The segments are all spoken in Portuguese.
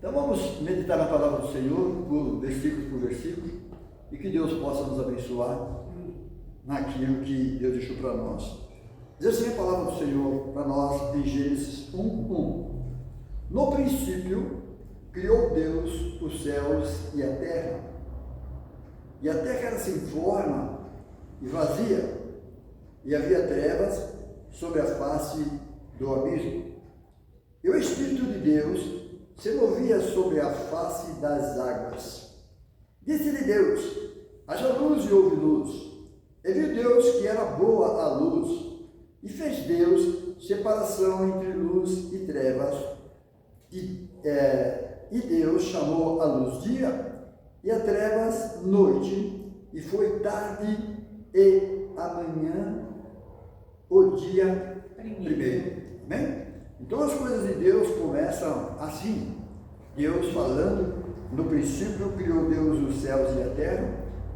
Então vamos meditar na palavra do Senhor, versículo por versículo, e que Deus possa nos abençoar naquilo que Deus deixou para nós. Diz assim a palavra do Senhor para nós em Gênesis 1:1. No princípio criou Deus os céus e a terra era sem forma e vazia, e havia trevas sobre a face do abismo. E o Espírito de Deus se movia sobre a face das águas. Disse-lhe Deus: haja luz e houve luz. E viu Deus que era boa a luz, e fez Deus separação entre luz e trevas. E Deus chamou a luz dia, e a trevas noite, e foi tarde e amanhã o dia primeiro. Amém? Então as coisas de Deus começam assim. Deus falando: no princípio criou Deus os céus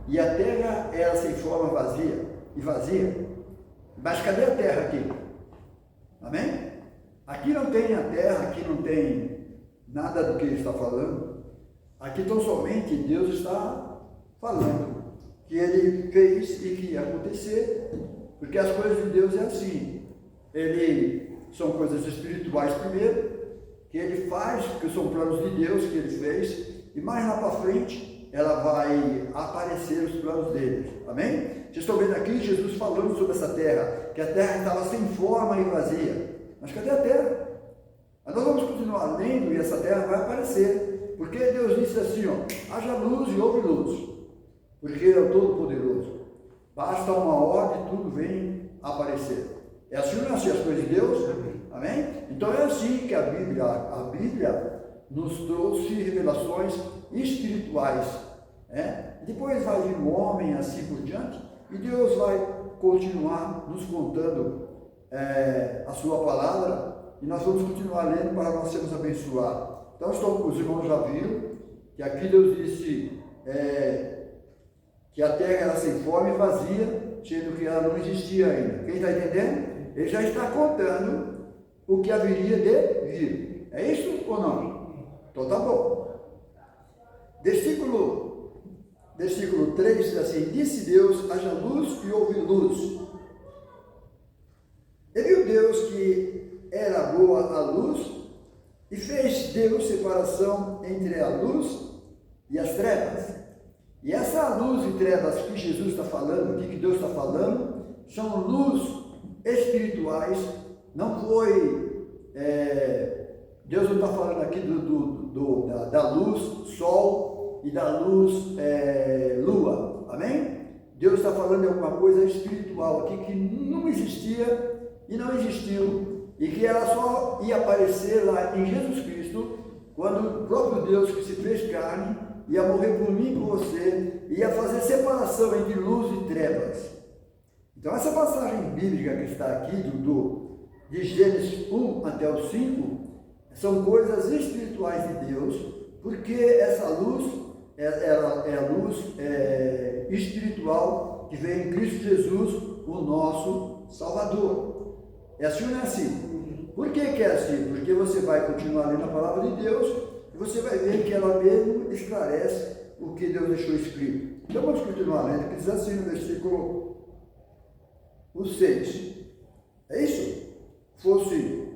e a terra era sem forma vazia. Mas cadê a terra aqui? Amém? Aqui não tem a terra, aqui não tem nada do que ele está falando. Aqui tão somente Deus está falando que ele fez e que ia acontecer, porque as coisas de Deus é assim. São coisas espirituais primeiro, que ele faz, que são planos de Deus que ele fez, e mais lá para frente ela vai aparecer os planos dele. Amém? Vocês estão vendo aqui Jesus falando sobre essa terra, que a terra estava sem forma e vazia. Mas cadê a terra? Mas nós vamos continuar lendo e essa terra vai aparecer, porque Deus disse assim, ó: haja luz e houve luz, porque Ele é o Todo-Poderoso. Basta uma ordem e tudo vem aparecer. É assim ou não é assim as coisas de Deus? Amém? Então é assim que a Bíblia nos trouxe revelações espirituais. Depois vai vir um homem assim por diante, e Deus vai continuar nos contando a sua palavra, e nós vamos continuar lendo para nós sermos abençoados. Então os irmãos já viram que aqui Deus disse que a terra era sem forma e vazia, sendo que ela não existia ainda. Quem está entendendo? Ele já está contando o que haveria de vir. É isso ou não? Então tá bom. Versículo 3 diz assim: disse Deus: haja luz e houve luz. E viu Deus que era boa a luz, e fez Deus separação entre a luz e as trevas. E essa luz e trevas que Jesus está falando, que Deus está falando, são luz espirituais. Não foi, Deus não está falando aqui da luz sol e da luz lua, amém? Deus está falando de alguma coisa espiritual aqui que não existia e não existiu, e que ela só ia aparecer lá em Jesus Cristo, quando o próprio Deus que se fez carne ia morrer por mim e por você, ia fazer separação entre luz e trevas. Então essa passagem bíblica que está aqui, de Gênesis 1 até o 5, são coisas espirituais de Deus, porque essa luz é a luz espiritual que vem em Cristo Jesus, o nosso Salvador. É assim ou não é assim? Por que é assim? Porque você vai continuar lendo a palavra de Deus e você vai ver que ela mesmo esclarece o que Deus deixou escrito. Então vamos continuar lendo, que diz assim no versículo 6. É isso? Fosse.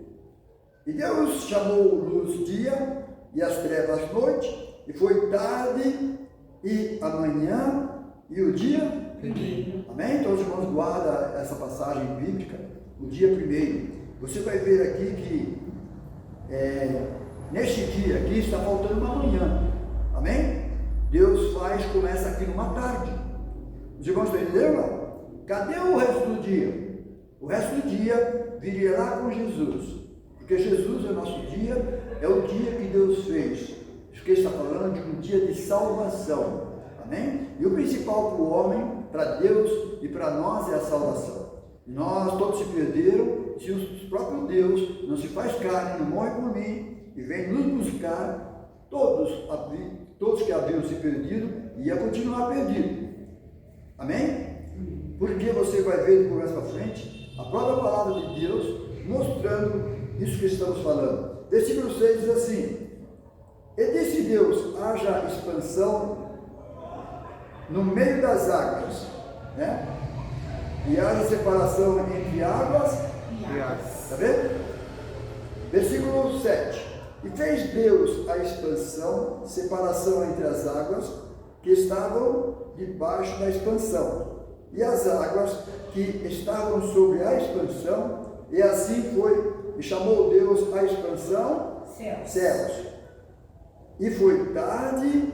E Deus chamou luz dia e as trevas noite, e foi tarde e amanhã e o dia primeiro. Amém? Então os irmãos guardam essa passagem bíblica, o dia primeiro. Você vai ver aqui que neste dia aqui está faltando uma manhã. Amém? Deus começa aqui numa tarde. Os irmãos estão entendendo? Cadê o resto do dia? O resto do dia viria lá com Jesus. Porque Jesus é o nosso dia, é o dia que Deus fez. Porque está falando de um dia de salvação. Amém? E o principal para o homem, para Deus e para nós é a salvação. Nós todos se perderam, se o próprio Deus não se faz carne, não morre por mim, e vem nos buscar, todos que haviam se perdido, ia continuar perdido. Amém? Porque você vai ver por mais para frente a própria palavra de Deus mostrando isso que estamos falando. Versículo 6 diz assim: E disse Deus, haja expansão no meio das águas, né? E haja separação entre águas e águas. Está vendo? Versículo 7. E fez Deus a expansão, separação entre as águas que estavam debaixo da expansão, e as águas que estavam sobre a expansão, e assim foi, e chamou Deus a expansão céus. E foi tarde,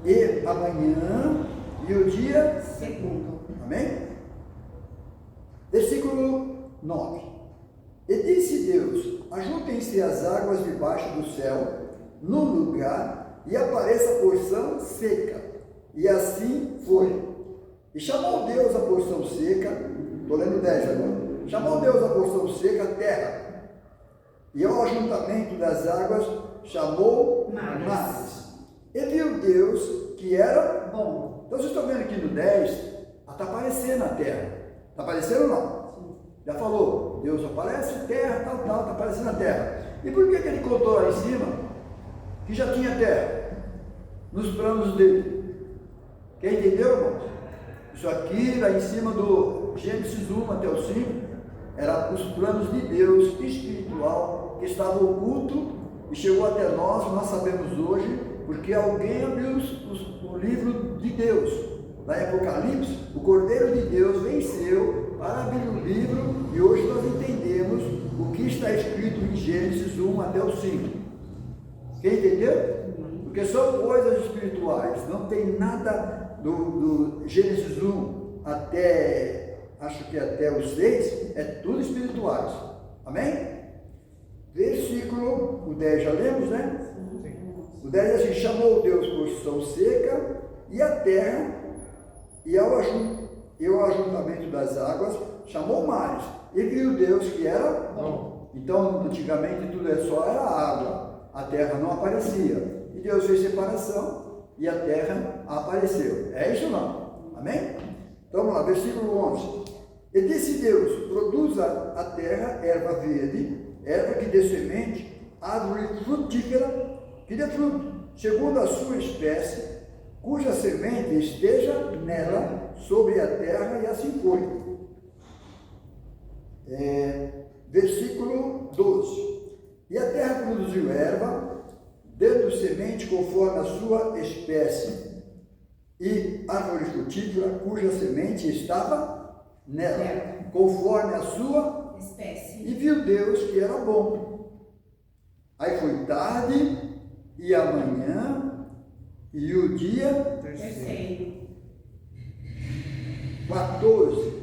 e amanhã, e o dia segundo. Amém? Versículo 9. E disse Deus, ajuntem-se as águas debaixo do céu, num lugar, e apareça a porção seca. E assim foi. E chamou Deus a porção seca, estou lendo 10 agora, chamou Deus a porção seca terra, e ao ajuntamento das águas chamou mares. E viu Deus que era bom. Então vocês estão vendo aqui no 10, está aparecendo a terra. Está aparecendo ou não? Já falou, Deus aparece, terra, tal, está aparecendo a terra. E por que ele contou lá em cima que já tinha terra? Nos planos dele. Quem entendeu, irmãos? Isso aqui, lá em cima do Gênesis 1 até o 5, era os planos de Deus espiritual que estava oculto e chegou até nós sabemos hoje, porque alguém abriu o livro de Deus. Lá em Apocalipse, o Cordeiro de Deus venceu para abrir o livro e hoje nós entendemos o que está escrito em Gênesis 1 até o 5. Quem entendeu? Porque são coisas espirituais, não tem nada do Gênesis 1 até, acho que até o 6, é tudo espirituais. Amém? Versículo, o 10 já lemos, né? O 10 é assim, chamou Deus porção seca e a terra, e ao ajuntamento das águas, chamou mares, e viu Deus que era bom. Então, antigamente, tudo só era água, a terra não aparecia, e Deus fez separação, e a terra apareceu. É isso ou não? Amém? Então, vamos lá, versículo 11. E disse Deus, produza a terra erva verde, erva que dê semente, árvore frutífera, que dê fruto, segundo a sua espécie, cuja semente esteja nela, sobre a terra, e assim foi. Versículo 12. E a terra produziu erva, dando semente conforme a sua espécie, e árvore frutífera, cuja semente estava nela, conforme a sua espécie. E viu Deus que era bom. Aí foi tarde, e amanhã, e o dia terceiro. 14.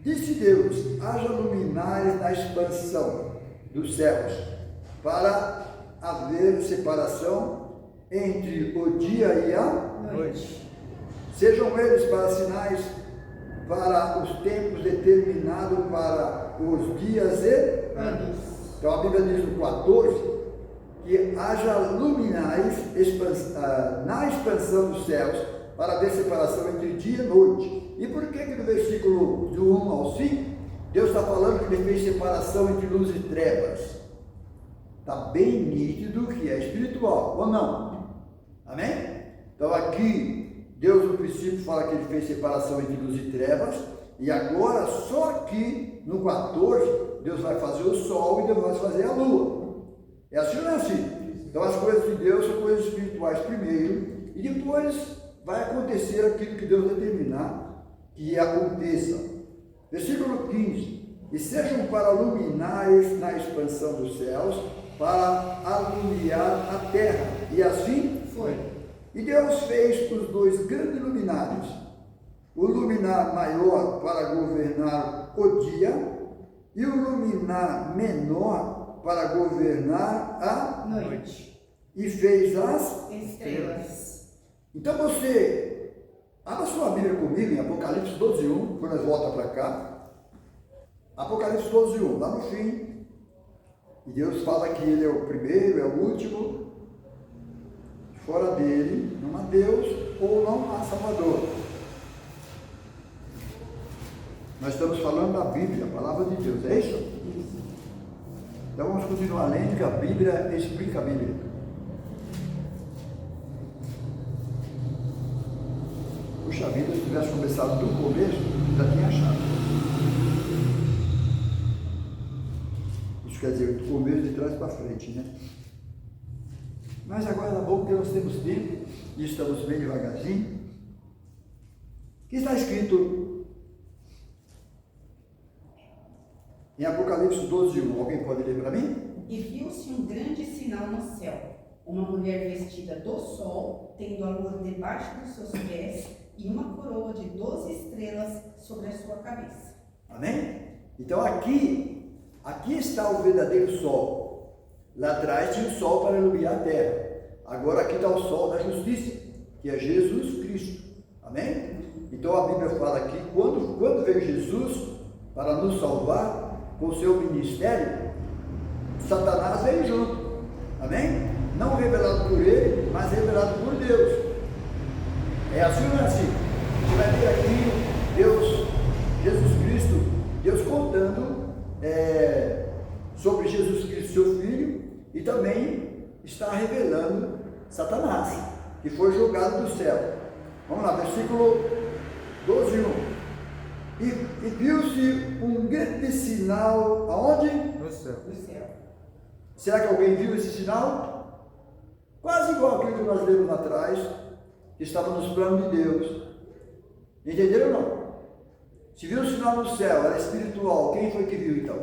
Disse Deus, haja luminares na expansão dos céus, para haver separação entre o dia e a noite. Sejam eles para sinais, para os tempos determinados para os dias e anos. Então a Bíblia diz no 14, que haja luminares na expansão dos céus, para haver separação entre dia e noite. E por que no versículo do 1 ao 5, Deus está falando que ele fez separação entre luz e trevas? Está bem nítido que é espiritual, ou não? Amém? Então aqui, Deus no princípio fala que ele fez separação entre luz e trevas, e agora só aqui no 14, Deus vai fazer o sol e Deus vai fazer a lua. É assim ou não é assim? Então as coisas de Deus são coisas espirituais primeiro, e depois vai acontecer aquilo que Deus determinar que aconteça. Versículo 15. E sejam para luminares na expansão dos céus, para alumiar a terra. E assim foi. E Deus fez os dois grandes luminares, o luminar maior para governar o dia, e o luminar menor para governar a noite. E fez as estrelas. Então você, abra sua Bíblia comigo em Apocalipse 12:1, quando nós voltamos para cá. Apocalipse 12:1, lá no fim. E Deus fala que Ele é o primeiro, é o último. Fora dele, não há Deus ou não há Salvador. Nós estamos falando da Bíblia, a palavra de Deus, é isso? Então vamos continuar lendo, que a Bíblia explica a Bíblia. Puxa vida, se tivesse começado do começo, já tinha achado. Isso quer dizer, do começo de trás para frente, né? Mas agora é bom que nós temos tempo e estamos bem devagarzinho. Que está escrito em Apocalipse 12:1. Alguém pode ler para mim? E viu-se um grande sinal no céu, uma mulher vestida do sol, tendo a lua debaixo dos seus pés e uma coroa de 12 estrelas sobre a sua cabeça. Amém? Então aqui está o verdadeiro sol. Lá atrás tinha o sol para iluminar a terra. Agora aqui está o sol da justiça, que é Jesus Cristo. Amém? Então a Bíblia fala que quando veio Jesus para nos salvar com o seu ministério, Satanás veio junto. Amém? Não revelado por ele, mas revelado por Deus. É assim ou não é assim? A gente vai ver aqui Jesus Cristo, Deus contando sobre Jesus Cristo, seu Filho, e também está revelando Satanás, que foi jogado do céu. Vamos lá, versículo 12:1. E viu-se um grande sinal, aonde? No céu. No céu. Será que alguém viu esse sinal? Quase igual aquilo que nós lemos lá atrás, que estava nos planos de Deus. Entenderam ou não? Se viu o sinal no céu, era espiritual, quem foi que viu então?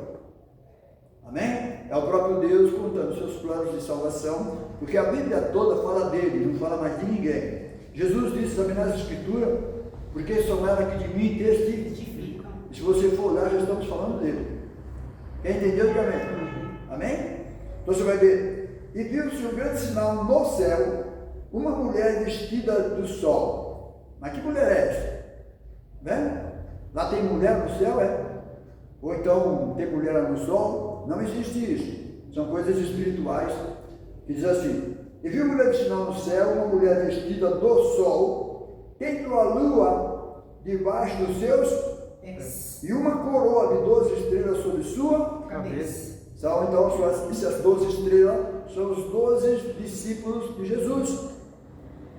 Amém? É o próprio Deus contando seus planos de salvação, porque a Bíblia toda fala dele, não fala mais de ninguém. Jesus disse, examinar as Escrituras, porque são elas que de mim testificam. E se você for olhar, já estamos falando dele. Quem entendeu, diga amém? Amém? Então você vai ver, e viu-se um grande sinal no céu, uma mulher vestida do sol. Mas que mulher é essa? Né? Lá tem mulher no céu, é? Ou então tem mulher no sol? Não existe isso. São coisas espirituais. Que diz assim, e viu um grande sinal no céu, uma mulher vestida do sol, tendo a lua debaixo dos seus pés, e uma coroa de 12 estrelas sobre sua Cabeça. Então, essas 12 estrelas são os 12 discípulos de Jesus.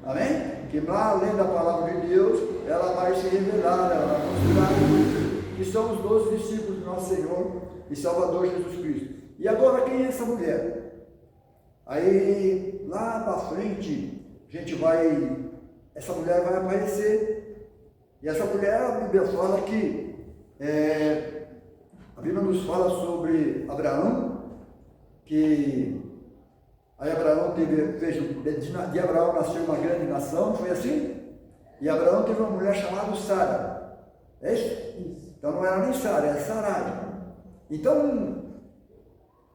Amém? Que lá, além da palavra de Deus, ela vai se revelar, ela vai mostrar que são os 12 discípulos do nosso Senhor e Salvador Jesus Cristo. E agora, quem é essa mulher? Aí, lá para frente, essa mulher vai aparecer. E essa mulher, a Bíblia fala que, a Bíblia nos fala sobre Abraão, que aí Abraão de Abraão nasceu uma grande nação, foi assim? E Abraão teve uma mulher chamada Sara. É isso? Então não era nem Sara, era Sarai. Então,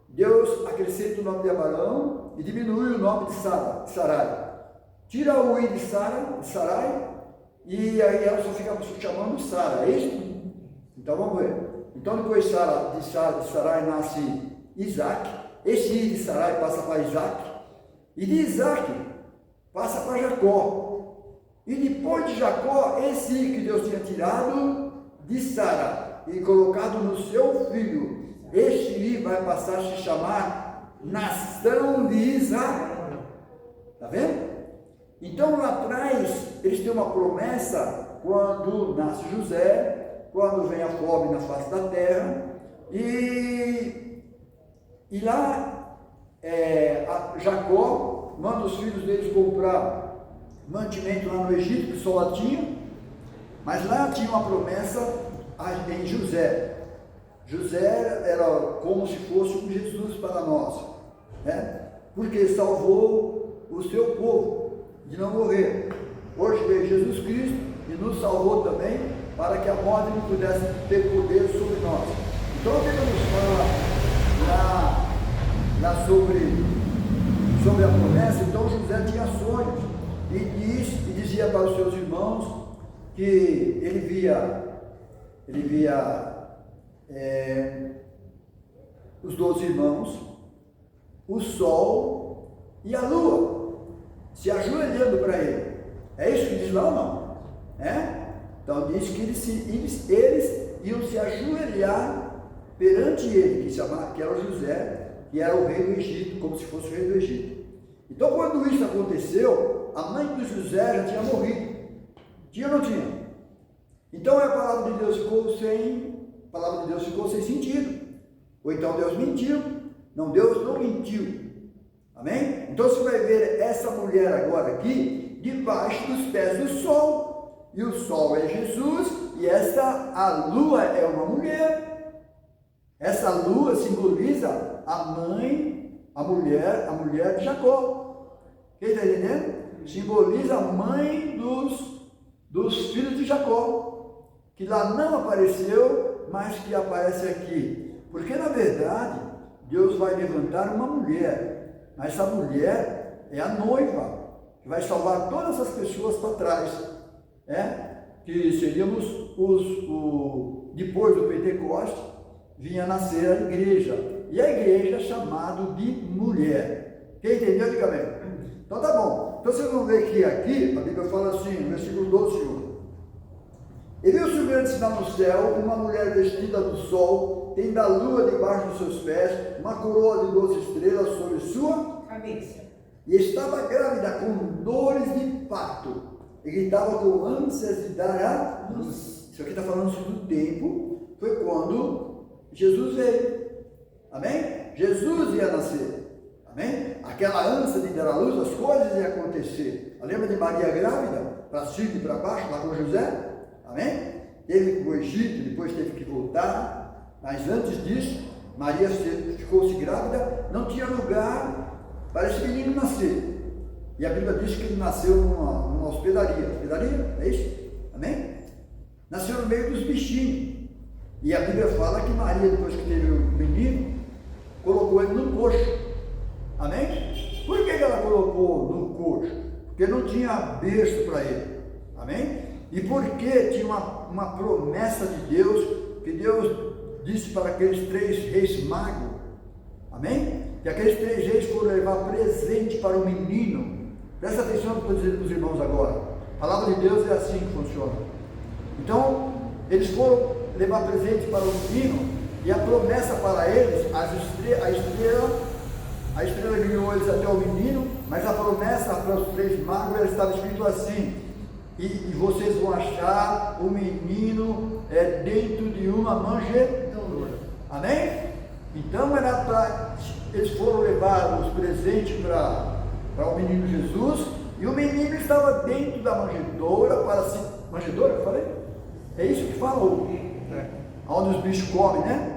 Deus acrescenta o nome de Abraão e diminui o nome de Sarai. Tira o i de Sarai, e aí ela só fica chamando Sara, é isso? Então vamos ver. Então depois de Sarai nasce Isaac, esse i de Sarai passa para Isaac, e de Isaac passa para Jacó, e depois de Jacó, esse i que Deus tinha tirado de Sara e colocado no seu filho, este i vai passar a se chamar nação de Israel. Está vendo? Então lá atrás, eles têm uma promessa, quando nasce José, quando vem a fome na face da terra, e lá Jacó manda os filhos deles comprar mantimento lá no Egito, que só lá tinha, mas lá tinha uma promessa em José. José era como se fosse um Jesus para nós, né? Porque salvou o seu povo de não morrer. Hoje veio Jesus Cristo e nos salvou também, para que a morte não pudesse ter poder sobre nós. Então a Bíblia nos fala lá sobre a promessa. Então José tinha sonhos e dizia para os seus irmãos que ele via os 12 irmãos, o sol e a lua se ajoelhando para ele. É isso que diz lá ou não? Então diz que eles iam se ajoelhar perante ele, que era o José, e era o rei do Egito, como se fosse o rei do Egito. Então, quando isso aconteceu, a mãe do José já tinha morrido. Tinha ou não tinha? Então a palavra de Deus ficou sem sentido. Ou então Deus mentiu. Não, Deus não mentiu. Amém? Então você vai ver essa mulher agora aqui, debaixo dos pés do sol. E o sol é Jesus, e a lua é uma mulher. Essa lua simboliza a mãe, a mulher de Jacó. Quem está entendendo? Simboliza a mãe dos filhos de Jacó, que lá não apareceu, mas que aparece aqui. Porque na verdade, Deus vai levantar uma mulher, mas essa mulher é a noiva, que vai salvar todas as pessoas para trás, que seríamos depois do Pentecostes, vinha nascer a igreja, e a igreja é chamada de mulher. Quem entendeu, diga bem. Então tá bom. Então vocês vão ver que aqui, a Bíblia fala assim, no versículo 12, e viu-se um grande sinal no céu, uma mulher vestida do sol, tendo a lua debaixo dos seus pés, uma coroa de 12 estrelas sobre sua cabeça. E estava grávida com dores de parto, e gritava com ânsias de dar a luz. Isso aqui está falando do tempo, foi quando Jesus veio. Amém? Jesus ia nascer. Amém? Aquela ânsia de dar a luz, as coisas iam acontecer. Lembra de Maria grávida? Para cima e para baixo, lá com José? Amém? Teve que ir para o Egito, depois teve que voltar. Mas antes disso, Maria ficou-se grávida, não tinha lugar para esse menino nascer. E a Bíblia diz que ele nasceu numa hospedaria. Hospedaria? É isso? Amém? Nasceu no meio dos bichinhos. E a Bíblia fala que Maria, depois que teve o menino, colocou ele no coxo. Amém? Por que ela colocou no coxo? Porque não tinha berço para ele. Amém? E porque tinha uma promessa de Deus, que Deus disse para aqueles 3 reis magos. Amém? Que aqueles 3 reis foram levar presente para o menino. Presta atenção no que eu estou dizendo para os irmãos agora. A palavra de Deus é assim que funciona. Então, eles foram levar presente para o menino, e a promessa para eles, a estrela guiou eles até o menino, mas a promessa para os 3 magos estava escrito assim: e vocês vão achar o menino dentro de uma manjedoura. Amém? Então eles foram levar os presentes para o menino Jesus, e o menino estava dentro da manjedoura manjedoura, eu falei? É isso que falou. Onde os bichos comem, né?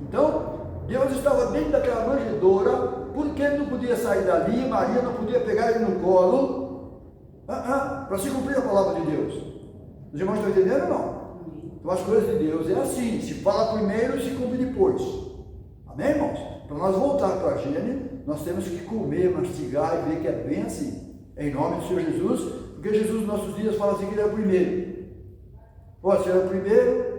Então, Deus estava dentro daquela manjedoura, porque ele não podia sair dali, Maria não podia pegar ele no colo, para se cumprir a palavra de Deus. Os irmãos estão entendendo ou não? Então as coisas de Deus é assim, se fala primeiro e se cumpre depois. Amém, irmãos? Para nós voltar para a Gênesis, nós temos que comer, mastigar e ver que é bem assim. Em nome do Senhor Jesus, porque Jesus nos nossos dias fala assim que ele é o primeiro. Pode ser o primeiro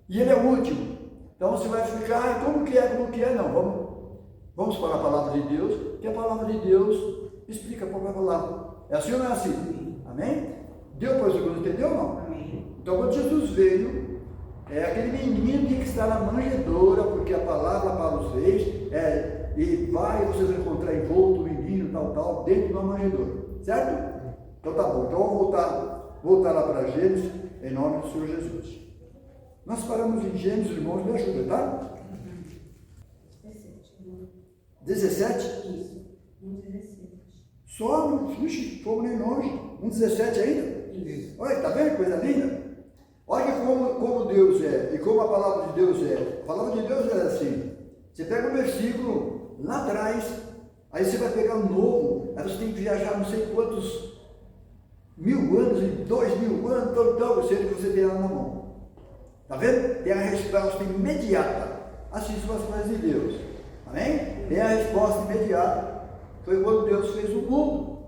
e ele é o último. Então você vai ficar, como que é, não. Vamos para a palavra de Deus, que a palavra de Deus explica a própria palavra. É assim ou não é assim? Amém? Deu para o segundo, entendeu ou não? Amém. Então quando Jesus veio, aquele menino tinha que estar na manjedoura, porque a palavra para os reis e vocês vão encontrar envolto o menino, tal, dentro de uma manjedoura. Certo? Então tá bom. Então vamos voltar lá para Gênesis, em nome do Senhor Jesus. Nós paramos em Gênesis, irmãos, me ajuda, tá? 17? Isso. 17. Só, puxa, fomos nem longe. 17 ainda? Isso. Olha, tá vendo? Coisa linda. Olha como Deus é e como a palavra de Deus é. A palavra de Deus é assim. Você pega um versículo lá atrás, aí você vai pegar um novo, aí você tem que viajar não sei quantos 1000 anos, 2000 anos, todo o que você tem lá na mão. Está vendo? Tem a resposta imediata. Assim são as coisas de Deus. Amém? Tem a resposta imediata. Foi quando Deus fez o mundo.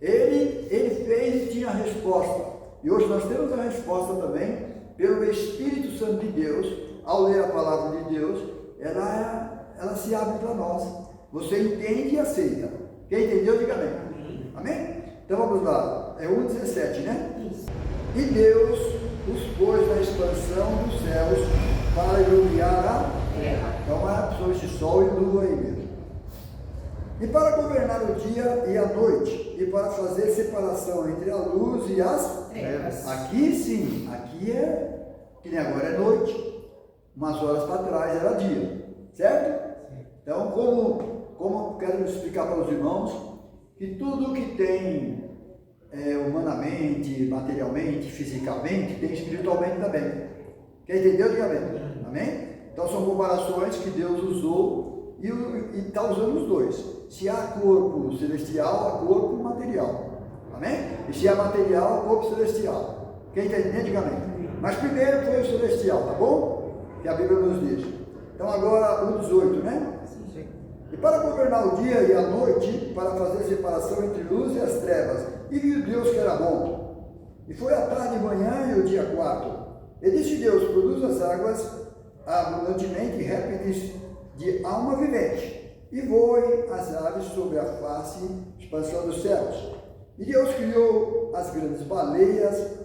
Ele fez e tinha a resposta. E hoje nós temos a resposta também, pelo Espírito Santo de Deus. Ao ler a palavra de Deus, ela se abre para nós. Você entende e aceita. Quem entendeu, diga amém. Amém? Então vamos lá. É 1,17, né? Isso. E Deus os pôs na expansão dos céus para iluminar a terra. Então é só esse sol e lua aí mesmo. E para governar o dia e a noite, e para fazer separação entre a luz e as Trevas. Aqui sim, aqui é, que nem agora é noite, umas horas para trás era dia, certo? Então, como quero explicar para os irmãos, que tudo que tem humanamente, materialmente, fisicamente, tem espiritualmente também. Quer entender? Diga amém. Amém? Então são comparações que Deus usou e está usando os dois. Se há corpo celestial, há corpo material. Amém? E se há material, há corpo celestial. Quem está entendendo? Diga amém. Mas primeiro foi o celestial, tá bom? Que a Bíblia nos diz. Então agora o 18, né? E para governar o dia e a noite, para fazer separação entre luz e as trevas. E viu Deus que era bom. E foi a tarde e manhã e o dia 4. E disse Deus: produz as águas abundantemente répteis de alma vivente, e voem as aves sobre a face expansão dos céus. E Deus criou as grandes baleias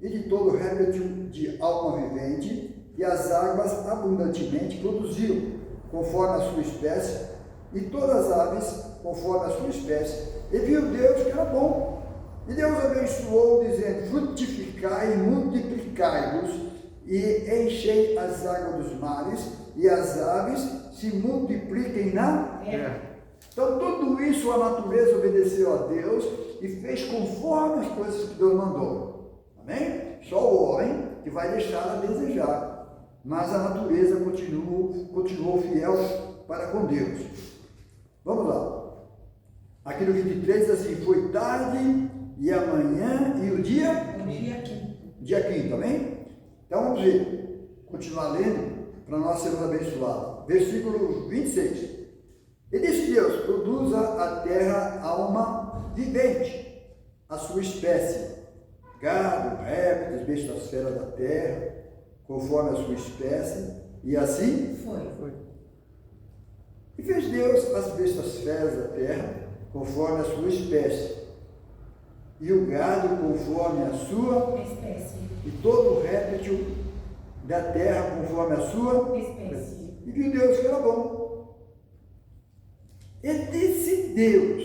e de todo réptil de alma vivente, e as águas abundantemente produziram, conforme a sua espécie, e todas as aves, conforme a sua espécie. E viu Deus que era bom. E Deus abençoou, dizendo: frutificai e multiplicai-vos, e enchei as águas dos mares, e as aves se multipliquem na terra. Então tudo isso a natureza obedeceu a Deus e fez conforme as coisas que Deus mandou. Amém? Só o homem que vai deixar a desejar, mas a natureza continuou fiel para com Deus. Vamos lá. Aqui no 23 diz assim: foi tarde e amanhã e o dia? O dia quinto. Dia quinto, amém? Então vamos ver, continuar lendo para nós sermos abençoados. Versículo 26. E disse Deus: produza a terra alma vivente, a sua espécie, gado, répteis, bestas feras da terra, conforme a sua espécie, e assim foi. E fez Deus as bestas feras da terra, conforme a sua espécie, e o gado conforme a sua Espécie. e todo o réptil da terra conforme a sua Espécie. E viu Deus que era bom. E disse Deus: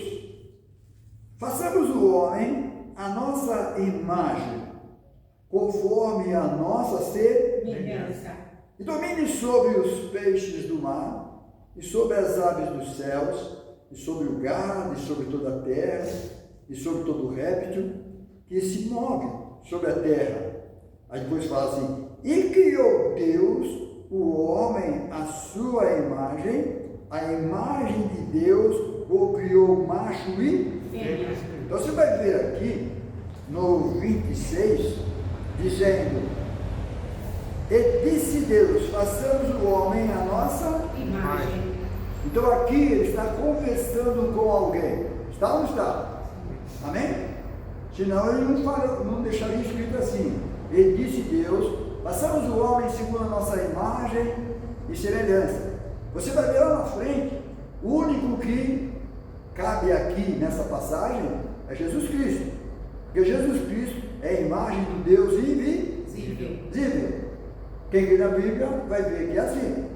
façamos o homem a nossa imagem, conforme a nossa Semelhança. e domine sobre os peixes do mar, e sobre as aves dos céus, e sobre o gado, e sobre toda a terra, e sobre todo o réptil que se move sobre a terra. Aí depois fala assim: e criou Deus o homem à sua imagem, a imagem de Deus o criou macho e Fêmea. Então você vai ver aqui no 26 dizendo: e disse Deus, façamos o homem a nossa Imagem. Então aqui ele está conversando com alguém. Está ou não está? Amém? Senão ele não deixaria escrito assim: e disse Deus, façamos o homem segundo a nossa imagem e semelhança. Você vai ver lá na frente, o único que cabe aqui nessa passagem é Jesus Cristo. Porque Jesus Cristo é a imagem do Deus invisível. Quem lê na Bíblia vai ver que é assim.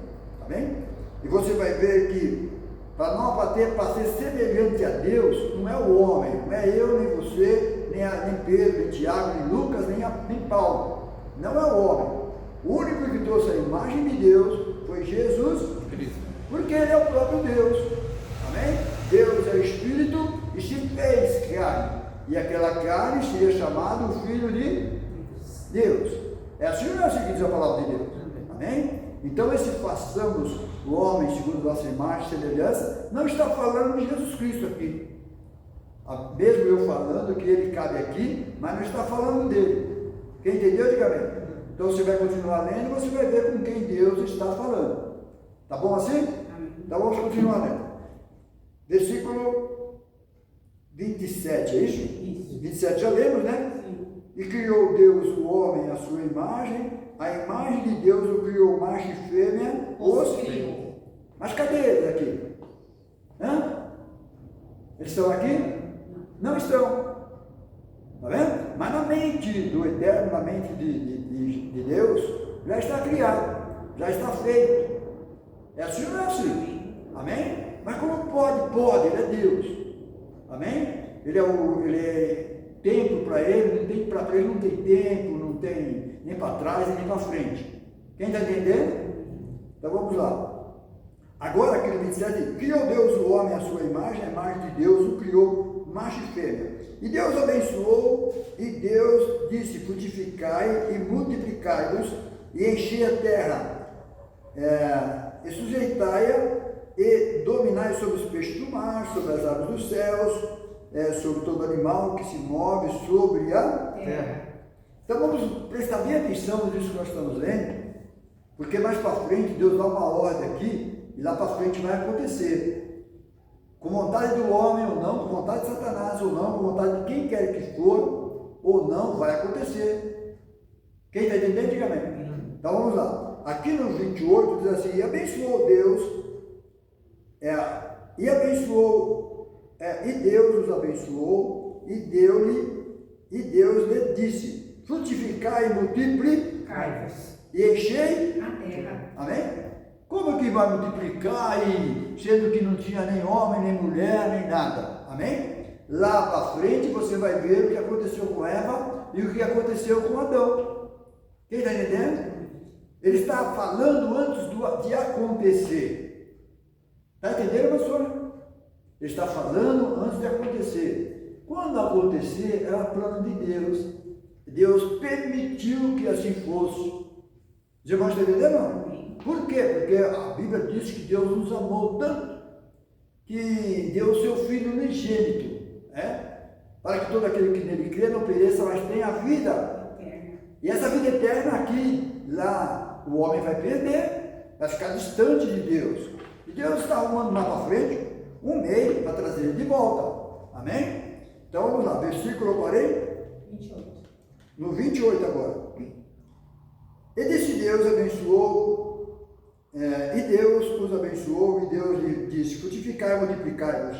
Amém? E você vai ver que para ser semelhante a Deus, não é o homem, não é eu, nem você, nem Pedro, nem Tiago, nem Lucas, nem Paulo. Não é o homem. O único que trouxe a imagem de Deus foi Jesus Cristo. Porque ele é o próprio Deus. Amém? Deus é Espírito e se fez carne. E aquela carne seria chamada o Filho de Deus. É assim ou não é assim que diz a palavra de Deus? Amém? Então esse façamos o homem segundo nossa imagem e semelhança não está falando de Jesus Cristo aqui. Mesmo eu falando que ele cabe aqui, mas não está falando dele. Quem entendeu, diga bem. Então você vai continuar lendo e você vai ver com quem Deus está falando. Tá bom assim? Então vamos continuar lendo. Versículo 27, é isso? Isso. 27 já lemos, né? Sim. E criou Deus o homem à sua imagem, a imagem de Deus o criou macho e fêmea, os criou. Mas cadê eles aqui? Hã? Eles estão aqui? Não estão. Está vendo? Mas na mente do Eterno, na mente de Deus, já está criado, já está feito. É assim ou não é assim? Amém? Mas como pode? Pode, ele é Deus. Amém? Ele é tempo para ele, não tem para ele, não tem tempo, não tem nem para trás nem para frente. Quem está entendendo? Então vamos lá. Agora, aquele 27, criou Deus o homem à sua imagem, a imagem de Deus o criou, macho e fêmea. E Deus abençoou, e Deus disse, frutificai e multiplicai-vos, e enchei a terra, e sujeitai-a, e dominai sobre os peixes do mar, sobre as aves dos céus, sobre todo animal que se move sobre a terra. Então vamos prestar bem atenção nisso que nós estamos lendo, porque mais para frente Deus dá uma ordem aqui, e lá para frente vai acontecer. Com vontade do homem ou não, com vontade de Satanás ou não, com vontade de quem quer que for ou não, vai acontecer. Quem está entendendo, diga amém. Então vamos lá. Aqui no 28 diz assim, e abençoou Deus, e Deus os abençoou, e Deus lhe disse, frutificai e multiplicai-vos, e enchei a terra. Amém? Como que vai multiplicar, sendo que não tinha nem homem, nem mulher, nem nada? Amém? Lá para frente você vai ver o que aconteceu com Eva e o que aconteceu com Adão. Quem está entendendo? Ele está falando antes de acontecer. Está entendendo, pastor? Ele está falando antes de acontecer. Quando acontecer, era plano de Deus. Deus permitiu que assim fosse. Os irmãos estão entendendo? Por quê? Porque a Bíblia diz que Deus nos amou tanto que deu o seu Filho unigênito, para que todo aquele que nele crê não pereça, mas tenha a vida eterna. E essa vida eterna aqui, lá, o homem vai perder, vai ficar distante de Deus. E Deus está arrumando lá para frente um meio para trazer ele de volta. Amém? Então vamos lá, versículo 28. No 28 agora. E disse Deus, abençoou, e Deus os abençoou, e Deus lhe disse, frutificai e multiplicai-vos,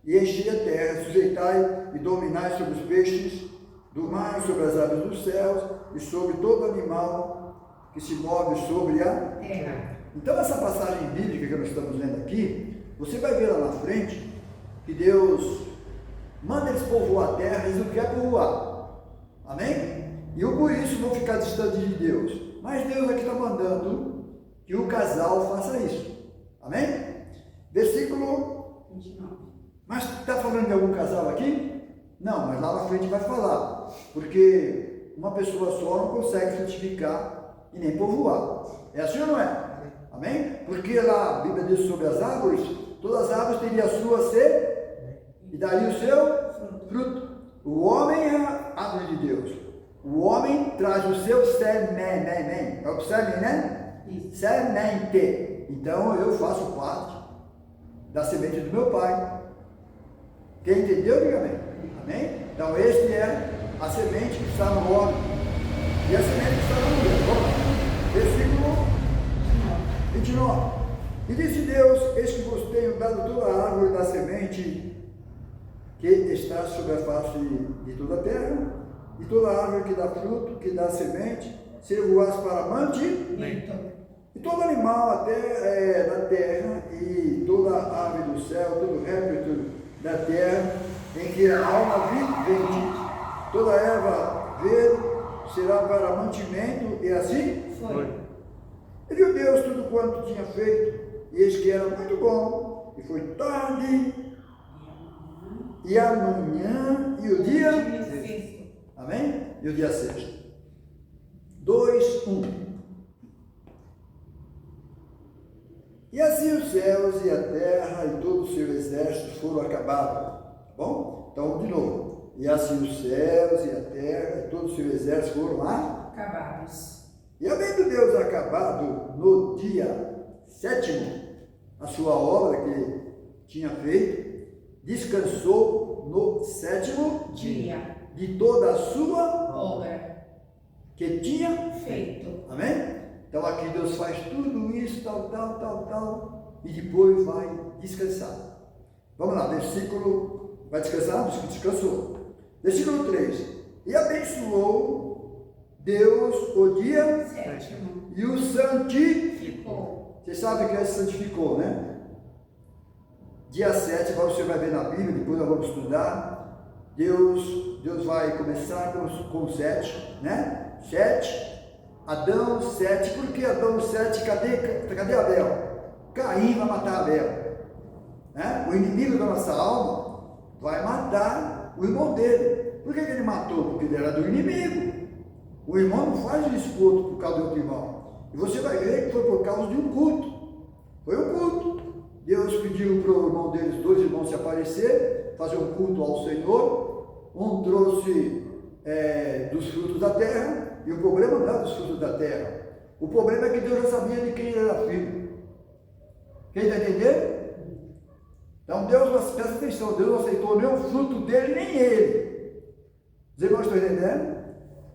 e enchei a terra, sujeitai e dominai sobre os peixes do mar, sobre as aves dos céus, e sobre todo animal que se move sobre a terra. Então essa passagem bíblica que nós estamos lendo aqui, você vai ver lá na frente, que Deus manda eles povoar a terra, eles não querem povoar. Amém? E por isso vão ficar distante de Deus. Mas Deus aqui está mandando que o casal faça isso. Amém? Versículo 29. Mas está falando de algum casal aqui? Não, mas lá na frente vai falar. Porque uma pessoa só não consegue frutificar e nem povoar. É assim ou não é? Amém? Porque lá a Bíblia diz sobre as árvores, todas as árvores teriam a sua sede e daria o seu fruto. O homem é a árvore de Deus. O homem traz o seu semente. É o semente, né? Semente. Então eu faço parte da semente do meu pai. Quem entendeu, diga amém. Amém? Então este é a semente que está no homem. E a semente que está na mulher. Vamos lá. Versículo 29. E disse Deus, eis que vos tenho dado toda a árvore da semente que está sobre a face de toda a terra, e toda árvore que dá fruto, que dá semente, servirás para mantimento. E todo animal até da terra, e toda ave do céu, todo réptil da terra, em que a alma vivente, toda erva verde, será para mantimento, e assim foi. E viu Deus tudo quanto tinha feito, e eis que era muito bom, e foi tarde, e amanhã, e o dia sexto. Amém? E o dia 6. 2, 1. E assim os céus e a terra e todo o seu exército foram acabados. Bom? Então, de novo. E assim os céus e a terra e todo o seu exército foram acabados. E havendo Deus acabado no dia 7º a sua obra que tinha feito, descansou no 7º dia de toda a sua obra que tinha feito. Amém? Então aqui Deus faz tudo isso, tal, e depois vai descansar. Vamos lá, versículo, vai descansar? Descansou. Versículo 3. E abençoou Deus o dia 7º e o santificou. Você sabe que ele se santificou, né? Dia 7, você vai ver na Bíblia, depois nós vamos estudar. Deus vai começar com 7, né? 7, Adão 7. Por que Adão 7? Cadê Abel? Caim vai matar Abel, né? O inimigo da nossa alma vai matar o irmão dele. Por que ele matou? Porque ele era do inimigo. O irmão não faz disputa por causa do outro irmão. E você vai ver que foi por causa de um culto. Foi um culto. Deus pediu para o irmão deles, 2 irmãos se aparecer, fazer um culto ao Senhor. Um trouxe dos frutos da terra, e o problema não é dos frutos da terra. O problema é que Deus já sabia de quem ele era filho. Quem está entendendo? Então Deus, presta atenção, Deus não aceitou nem o fruto dele, nem ele. Os irmãos estão entendendo?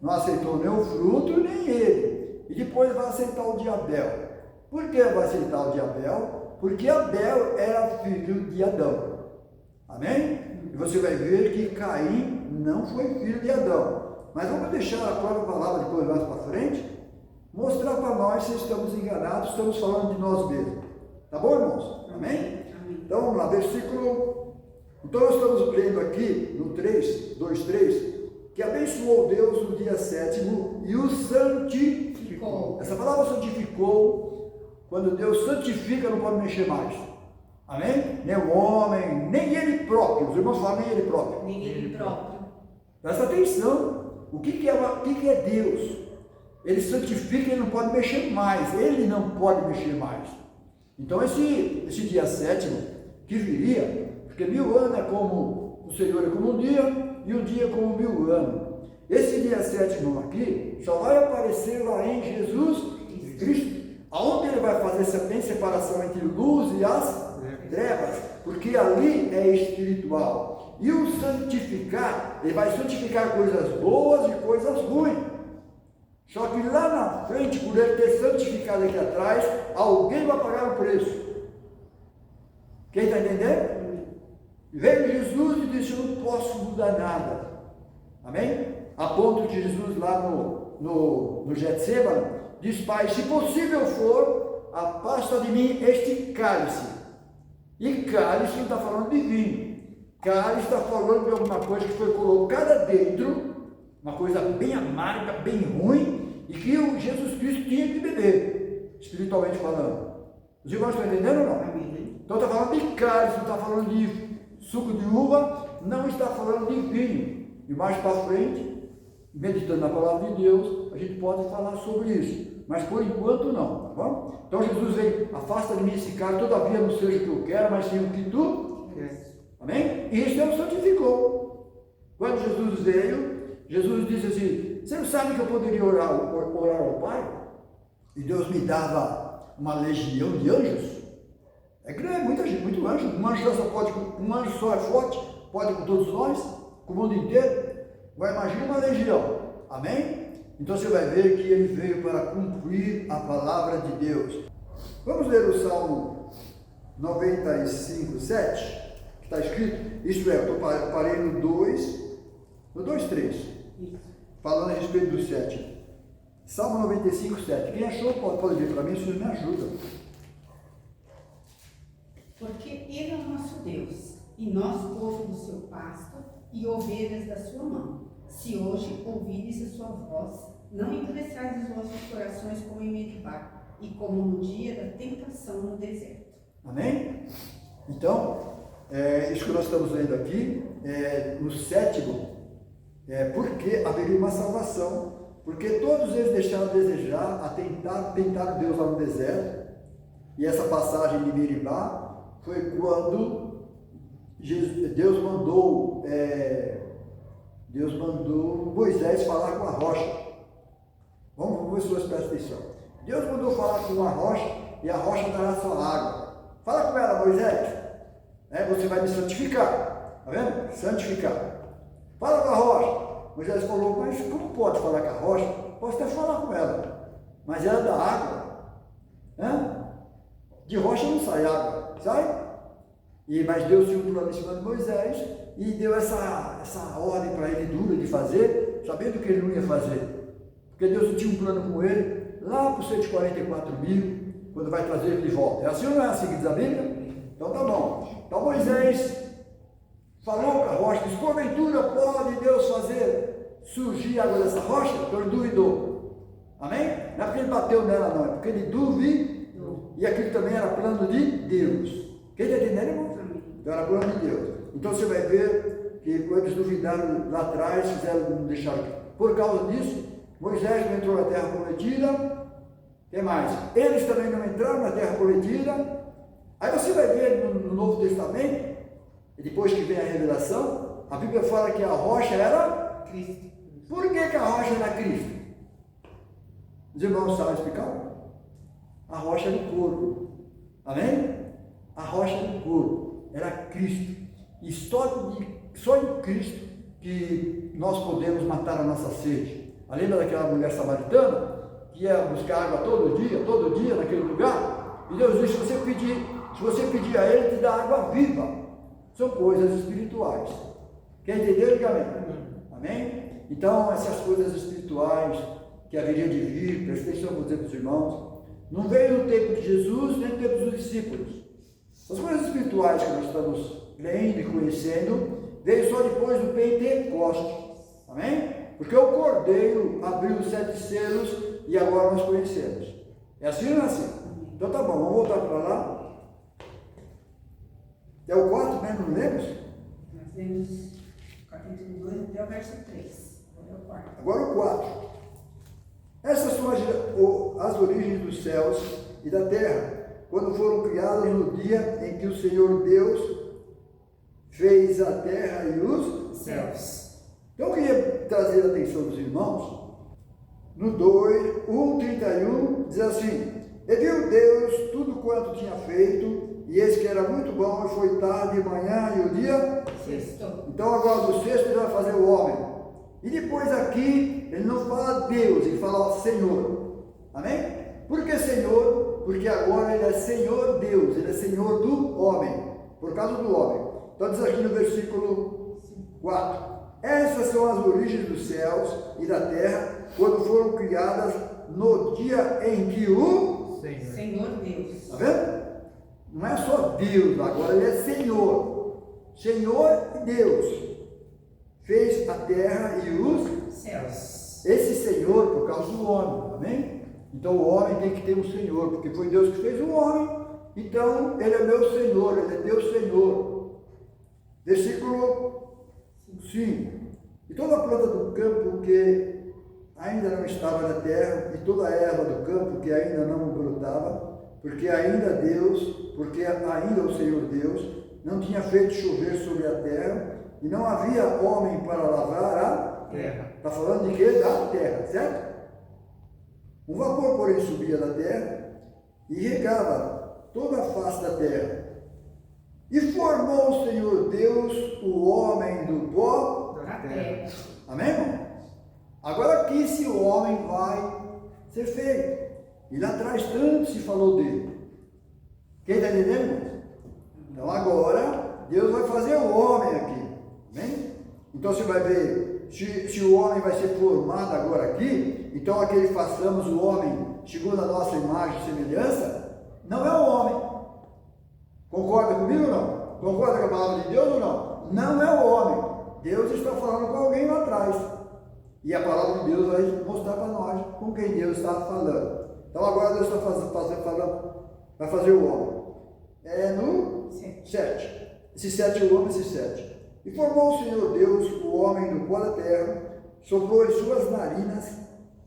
Não aceitou nem o fruto, nem ele. E depois vai aceitar o de Abel. Por que vai aceitar o de Abel? Porque Abel era filho de Adão. Amém? E você vai ver que Caim não foi filho de Adão. Mas vamos deixar a própria palavra depois mais para frente, mostrar para nós se estamos enganados, estamos falando de nós mesmos. Tá bom, irmãos? Amém? Então vamos lá, versículo. Então nós estamos lendo aqui no 2:3, que abençoou Deus no dia 7º e o santificou. Essa palavra santificou. Quando Deus santifica, não pode mexer mais. Amém? Nem o homem, nem ele próprio. Os irmãos falam nem ele próprio. Nem ele próprio. Presta atenção. O que é Deus? Ele santifica, ele não pode mexer mais. Ele não pode mexer mais. Então esse dia 7º que viria, porque 1000 anos é como o Senhor é como um dia, e um dia é como 1000 anos. Esse dia 7º aqui só vai aparecer lá em Jesus Cristo. Aonde ele vai fazer essa bem separação entre luz e as trevas, porque ali é espiritual. E o santificar, ele vai santificar coisas boas e coisas ruins. Só que lá na frente, por ele ter santificado aqui atrás, alguém vai pagar o preço. Quem está entendendo? Veio Jesus e disse: eu não posso mudar nada. Amém? A ponto de Jesus lá no Getsêmani diz: Pai, se possível for, afasta de mim este cálice. E cálice não está falando de vinho. Cálice está falando de alguma coisa que foi colocada dentro, uma coisa bem amarga, bem ruim, e que o Jesus Cristo tinha que beber, espiritualmente falando. Os irmãos estão entendendo ou não? Então está falando de cálice, não está falando de suco de uva, não está falando de vinho. E mais para frente, meditando na palavra de Deus, a gente pode falar sobre isso. Mas por enquanto não, tá bom? Então Jesus veio: afasta de mim esse cálice, todavia não seja o que eu quero, mas sim o que tu queres. Amém? E isso Deus santificou. Quando Jesus veio, Jesus disse assim: você não sabe que eu poderia orar ao Pai? E Deus me dava uma legião de anjos? É grande, muita gente, muito anjo. Um anjo só é forte, pode com todos nós, com o mundo inteiro. Agora imagina uma legião. Amém? Então você vai ver que ele veio para cumprir a palavra de Deus. Vamos ler o Salmo 95:7, que está escrito, isto é, eu parei no 2:3, falando a respeito do 7. Salmo 95:7. Quem achou pode ler para mim, isso me ajuda. Porque Ele é o nosso Deus, e nós, povo do seu pasto, e ovelhas da sua mão. Se hoje ouvides a sua voz, não endureçais os vossos corações como em Meribá, e como no dia da tentação no deserto. Amém? Então, isso que nós estamos lendo aqui, no 7º, porque haveria uma salvação, porque todos eles deixaram de desejar, tentaram Deus lá no deserto, e essa passagem de Meribá foi quando Deus mandou Moisés falar com a rocha. Vamos ver se vocês prestam atenção. Deus mandou falar com a rocha, e a rocha dará sua água. Fala com ela, Moisés, você vai me santificar. Está vendo? Santificar. Fala com a rocha. Moisés falou: mas como pode falar com a rocha? Posso até falar com ela, mas ela dá água. De rocha não sai água, sai? Mas Deus tinha um plano em cima de Moisés e deu essa ordem para ele dura de fazer, sabendo que ele não ia fazer. Porque Deus tinha um plano com ele, lá para os 144 mil, quando vai trazer ele de volta. É assim ou não é assim que diz a Bíblia? Então tá bom. Então Moisés falou com a rocha, disse, porventura pode Deus fazer surgir água dessa rocha? Então ele duvidou. Amém? Não é porque ele bateu nela não, é porque ele duvidou. E aquilo também era plano de Deus. Quem está entendendo, irmão? Então era plano de Deus. Então você vai ver que quando eles duvidaram lá atrás, fizeram deixar. Por causa disso, Moisés não entrou na terra prometida. O que mais? Eles também não entraram na terra prometida. Aí você vai ver no Novo Testamento, e depois que vem a revelação, a Bíblia fala que a rocha era Cristo. Por que a rocha era Cristo? Os irmãos sabem explicar? A rocha era o corpo. Amém? A rocha era o corpo. Era Cristo. E só em Cristo que nós podemos matar a nossa sede. Lembra daquela mulher samaritana que ia buscar água todo dia naquele lugar? E Deus disse, se você pedir a Ele, te dá água viva. São coisas espirituais. Quer entender? Diga amém. Amém? Então, essas coisas espirituais que haveria de vir, presta atenção, vou dizer para os irmãos, não veio no tempo de Jesus, nem no tempo dos discípulos. As coisas espirituais que nós estamos lendo e conhecendo, veio só depois do Pentecoste. Amém? Porque o Cordeiro abriu os 7 selos e agora nós conhecemos. É assim ou não é assim? Então tá bom, vamos voltar para lá. É o 4, né? Não lemos? Nós lemos capítulo 2 até o verso 3. Agora é o 4. Agora o 4. Essas são as origens dos céus e da terra, quando foram criadas no dia em que o Senhor Deus fez a terra e os céus. Então eu queria trazer a atenção dos irmãos, no 2, 1:31, diz assim, e viu Deus tudo quanto tinha feito, e eis que era muito bom, e foi tarde, manhã, e o dia sexto. Então agora do sexto ele vai fazer o homem. E depois aqui, ele não fala Deus, ele fala Senhor. Amém? Por que Senhor? Porque agora ele é Senhor Deus, ele é Senhor do homem, por causa do homem. Então diz aqui no versículo 4, essas são as origens dos céus e da terra, quando foram criadas no dia em que o Senhor Deus. Está vendo? Não é só Deus, agora ele é Senhor. Senhor e Deus. Fez a terra e os céus. Esse Senhor por causa do homem, amém? Então o homem tem que ter um Senhor, porque foi Deus que fez o homem. Então ele é meu Senhor, ele é teu Senhor. Versículo 5. E toda a planta do campo que ainda não estava na terra, e toda a erva do campo que ainda não brotava, porque ainda o Senhor Deus não tinha feito chover sobre a terra, e não havia homem para lavrar a terra. Está falando de quê? Da terra, certo? Um vapor, porém, subia da terra e regava toda a face da terra. E formou o Senhor Deus o homem do pó da terra. Amém, irmão? Agora aqui se o homem vai ser feito. E lá atrás tanto se falou dele. Quem está entendendo, irmão? Então agora Deus vai fazer o homem aqui. Amém? Então você vai ver, se o homem vai ser formado agora aqui, então aquele façamos o homem segundo a nossa imagem e semelhança, não é o homem. Concorda comigo ou não? Concorda com a palavra de Deus ou não? Não é o homem. Deus está falando com alguém lá atrás. E a palavra de Deus vai mostrar para nós com quem Deus está falando. Então agora Deus está falando, vai fazer o homem. É no 7. Esse 7 é o homem, esse 7. E formou o Senhor Deus o homem do pó da terra, soprou em suas narinas,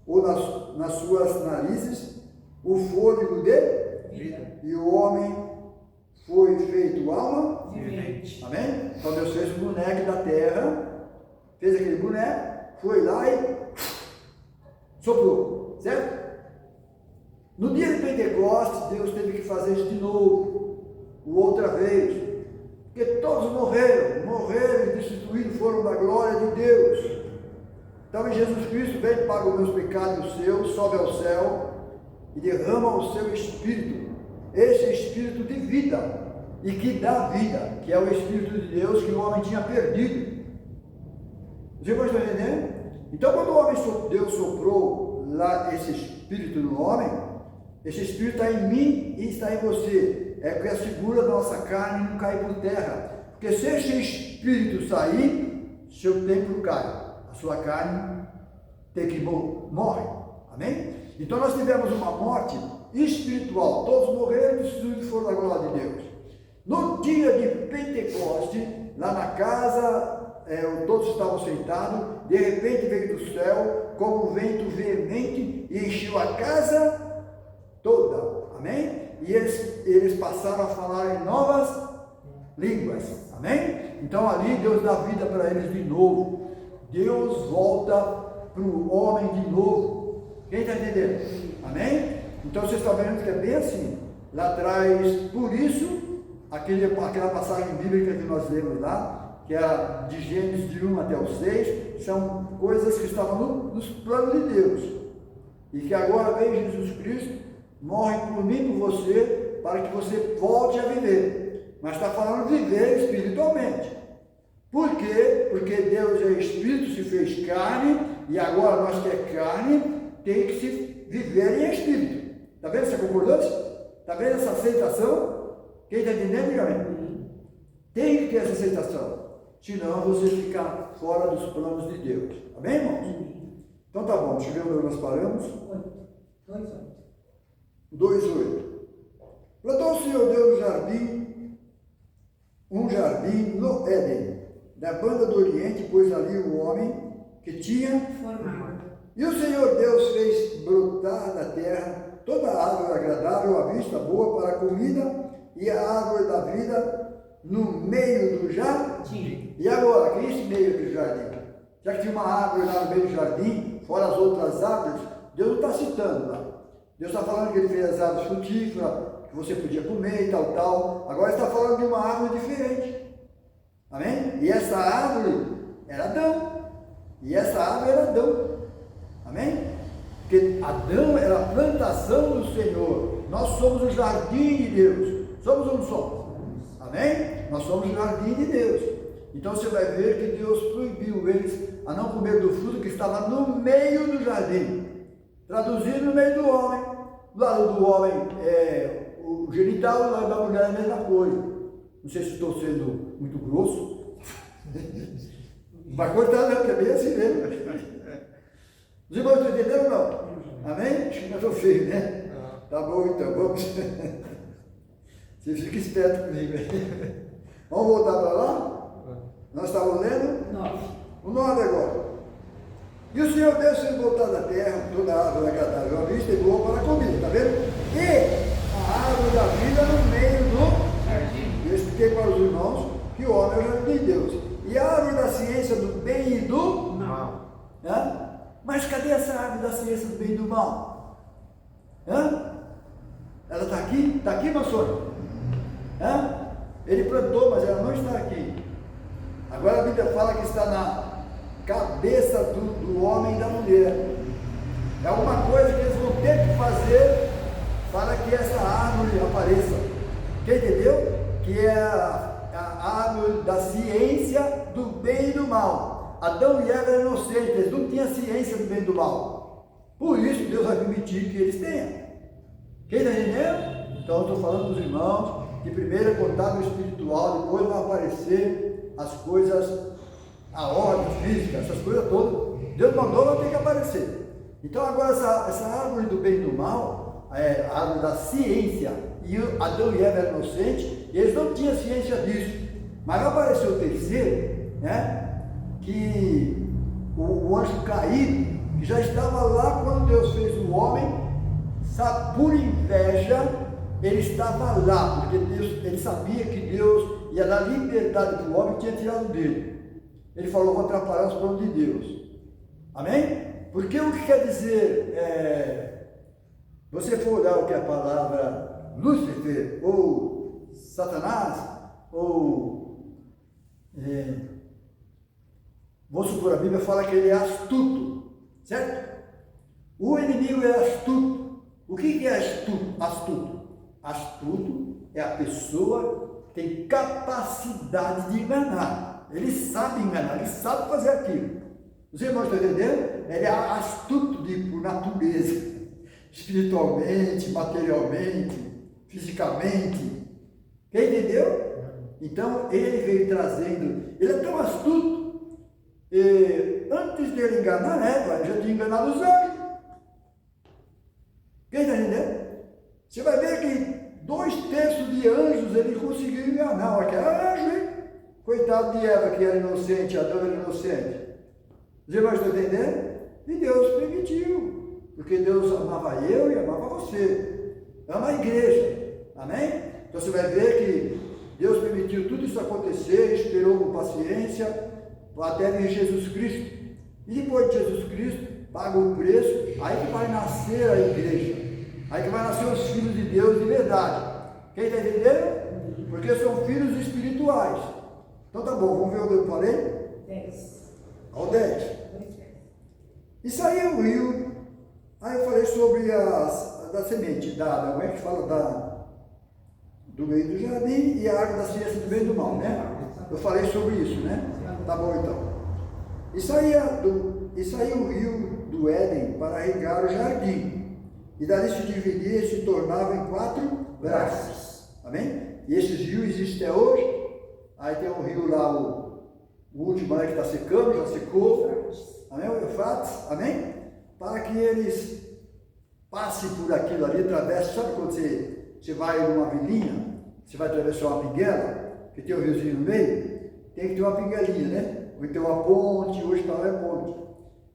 ou nas suas narizes, o fôlego de vida. E o homem foi feito alma vivente. Amém? Então Deus fez um boneco da terra, fez aquele boneco, foi lá e soprou, certo? No dia de Pentecostes, Deus teve que fazer isso de novo, outra vez, porque todos morreram e destituídos foram da glória de Deus. Então Jesus Cristo vem, paga os meus pecados e os seus, sobe ao céu e derrama o seu Espírito, esse Espírito de vida, e que dá vida, que é o Espírito de Deus que o homem tinha perdido. Os irmãos estão entendendo? Então quando o homem, Deus soprou lá esse Espírito no homem, Esse Espírito está em mim e está em você. É que assegura a nossa carne não cair por terra. Porque se esse Espírito sair, seu templo cai. A sua carne tem que morre. Amém? Então nós tivemos uma morte espiritual. Todos morreram e foram da glória de Deus. No dia de Pentecoste, lá na casa, todos estavam sentados. De repente veio do céu como um vento veemente e encheu a casa toda, amém? E eles passaram a falar em novas línguas, amém? Então ali Deus dá vida para eles de novo. Deus volta para o homem de novo. Quem está entendendo? Amém? Então vocês estão vendo que é bem assim. Lá atrás, por isso, aquela passagem bíblica que nós lemos lá, que era de Gênesis de 1 até o 6, são coisas que estavam nos planos de Deus. E que agora vem Jesus Cristo, morre por mim e por você, para que você volte a viver. Mas está falando viver espiritualmente. Por quê? Porque Deus é Espírito, se fez carne, e agora nós que é carne, tem que se viver em Espírito. Está vendo essa concordância? Está vendo essa aceitação? Quem está entendendo, diga amém. Tem que ter essa aceitação. Senão você fica fora dos planos de Deus. Amém, irmãos? Então tá bom, deixa eu ver onde nós paramos. 2:8. Plantou o Senhor Deus um jardim no Éden, da banda do Oriente, pôs ali o homem que tinha formado. E o Senhor Deus fez brotar da terra toda a árvore agradável à vista, boa para a comida, e a árvore da vida no meio do jardim. E agora, que é esse meio do jardim? Já que tinha uma árvore lá no meio do jardim, fora as outras árvores, Deus não está citando lá. Deus está falando que ele fez as árvores frutíferas, que você podia comer e tal. Agora está falando de uma árvore diferente. Amém? E essa árvore era Adão. E essa árvore era Adão. Amém? Porque Adão era a plantação do Senhor. Nós somos o jardim de Deus. Somos ou não somos? Amém? Nós somos o jardim de Deus. Então você vai ver que Deus proibiu eles a não comer do fruto que estava no meio do jardim. Traduzindo, no meio do homem. Do lado do homem é o genital, do lado da mulher é a mesma coisa. Não sei se estou sendo muito grosso. Vai cortar, não, porque é bem assim mesmo. Os irmãos estão entendendo ou não? Amém? Acho que não estou feio, né? Tá bom, então, vamos. Você fica esperto comigo aí. Vamos voltar para lá? Nós estávamos lendo? 9. O 9 agora. E o Senhor Deus fez voltar da terra toda a árvore agradável à vista e boa para a comida, está vendo? E a árvore da vida no meio do jardim. Eu expliquei para os irmãos que o homem é o jardim de Deus. E a árvore da ciência do bem e do mal. Né? Mas cadê essa árvore da ciência do bem e do mal? Hã? Ela está aqui? Está aqui, meu sonho? Hã? Ele plantou, mas ela não está aqui. Agora a Bíblia fala que está na cabeça do homem e da mulher. É alguma coisa que eles vão ter que fazer para que essa árvore apareça. Quem entendeu? Que é a árvore da ciência do bem e do mal. Adão e Eva eram inocentes, eles não tinham ciência do bem e do mal. Por isso Deus vai permitir que eles tenham. Quem está entendendo? Então eu estou falando dos irmãos que primeiro é contábil espiritual, depois vão aparecer as coisas, a ordem física, essas coisas todas. Deus mandou, vai ter que aparecer. Então agora essa árvore do bem e do mal, a árvore da ciência, e Adão e Eva eram inocentes, e eles não tinham ciência disso. Mas apareceu o terceiro, né? Que o anjo caído, que já estava lá quando Deus fez o homem, sabe, por inveja, ele estava lá, porque ele sabia que Deus ia dar liberdade para o homem que tinha tirado dele. Ele falou, vou atrapalhar os planos de Deus. Amém? Porque o que quer dizer, você for olhar o que é a palavra Lúcifer, ou Satanás, ou vamos supor, a Bíblia fala que ele é astuto, certo? O inimigo é astuto. O que é astuto? Astuto é a pessoa que tem capacidade de enganar. Ele sabe enganar, ele sabe fazer aquilo. Os irmãos estão entendendo? Ele é astuto por natureza. espiritualmente, materialmente, fisicamente. Quem entendeu? Então ele veio trazendo, ele é tão astuto, e antes dele enganar Eva, ele já tinha enganado os anjos. Quem está entendendo? Você vai ver que 2/3 de anjos ele conseguiu enganar, olha que era anjo, hein? Coitado de Eva, que era inocente, Adão era inocente. Os irmãos estão entendendo? E Deus permitiu, porque Deus amava eu e amava você, ama a igreja, amém? Então você vai ver que Deus permitiu tudo isso acontecer, esperou com paciência, até vir Jesus Cristo, e depois de Jesus Cristo, paga o preço, aí que vai nascer a igreja, aí que vai nascer os filhos de Deus de verdade. Quem está entendendo? Porque são filhos espirituais. Então tá bom, vamos ver onde eu parei? 10. Ao 10. E saiu o rio. Aí eu falei sobre da semente, como é que fala? Do meio do jardim e a árvore da ciência do bem e do mal, né? Eu falei sobre isso, né? Tá bom então. E saiu o rio do Éden para regar o jardim. E dali se dividia e se tornava em 4 braços. Amém? E esses rios existem até hoje. Aí tem um rio lá, o último, né, que está secando, já secou. Amém? O Eufrates, amém? Para que eles passem por aquilo ali, atravessem. Sabe quando você vai numa vilinha, você vai atravessar uma pinguela, que tem um riozinho no meio? Tem que ter uma pinguelinha, né? Ou então uma ponte, hoje não é ponte.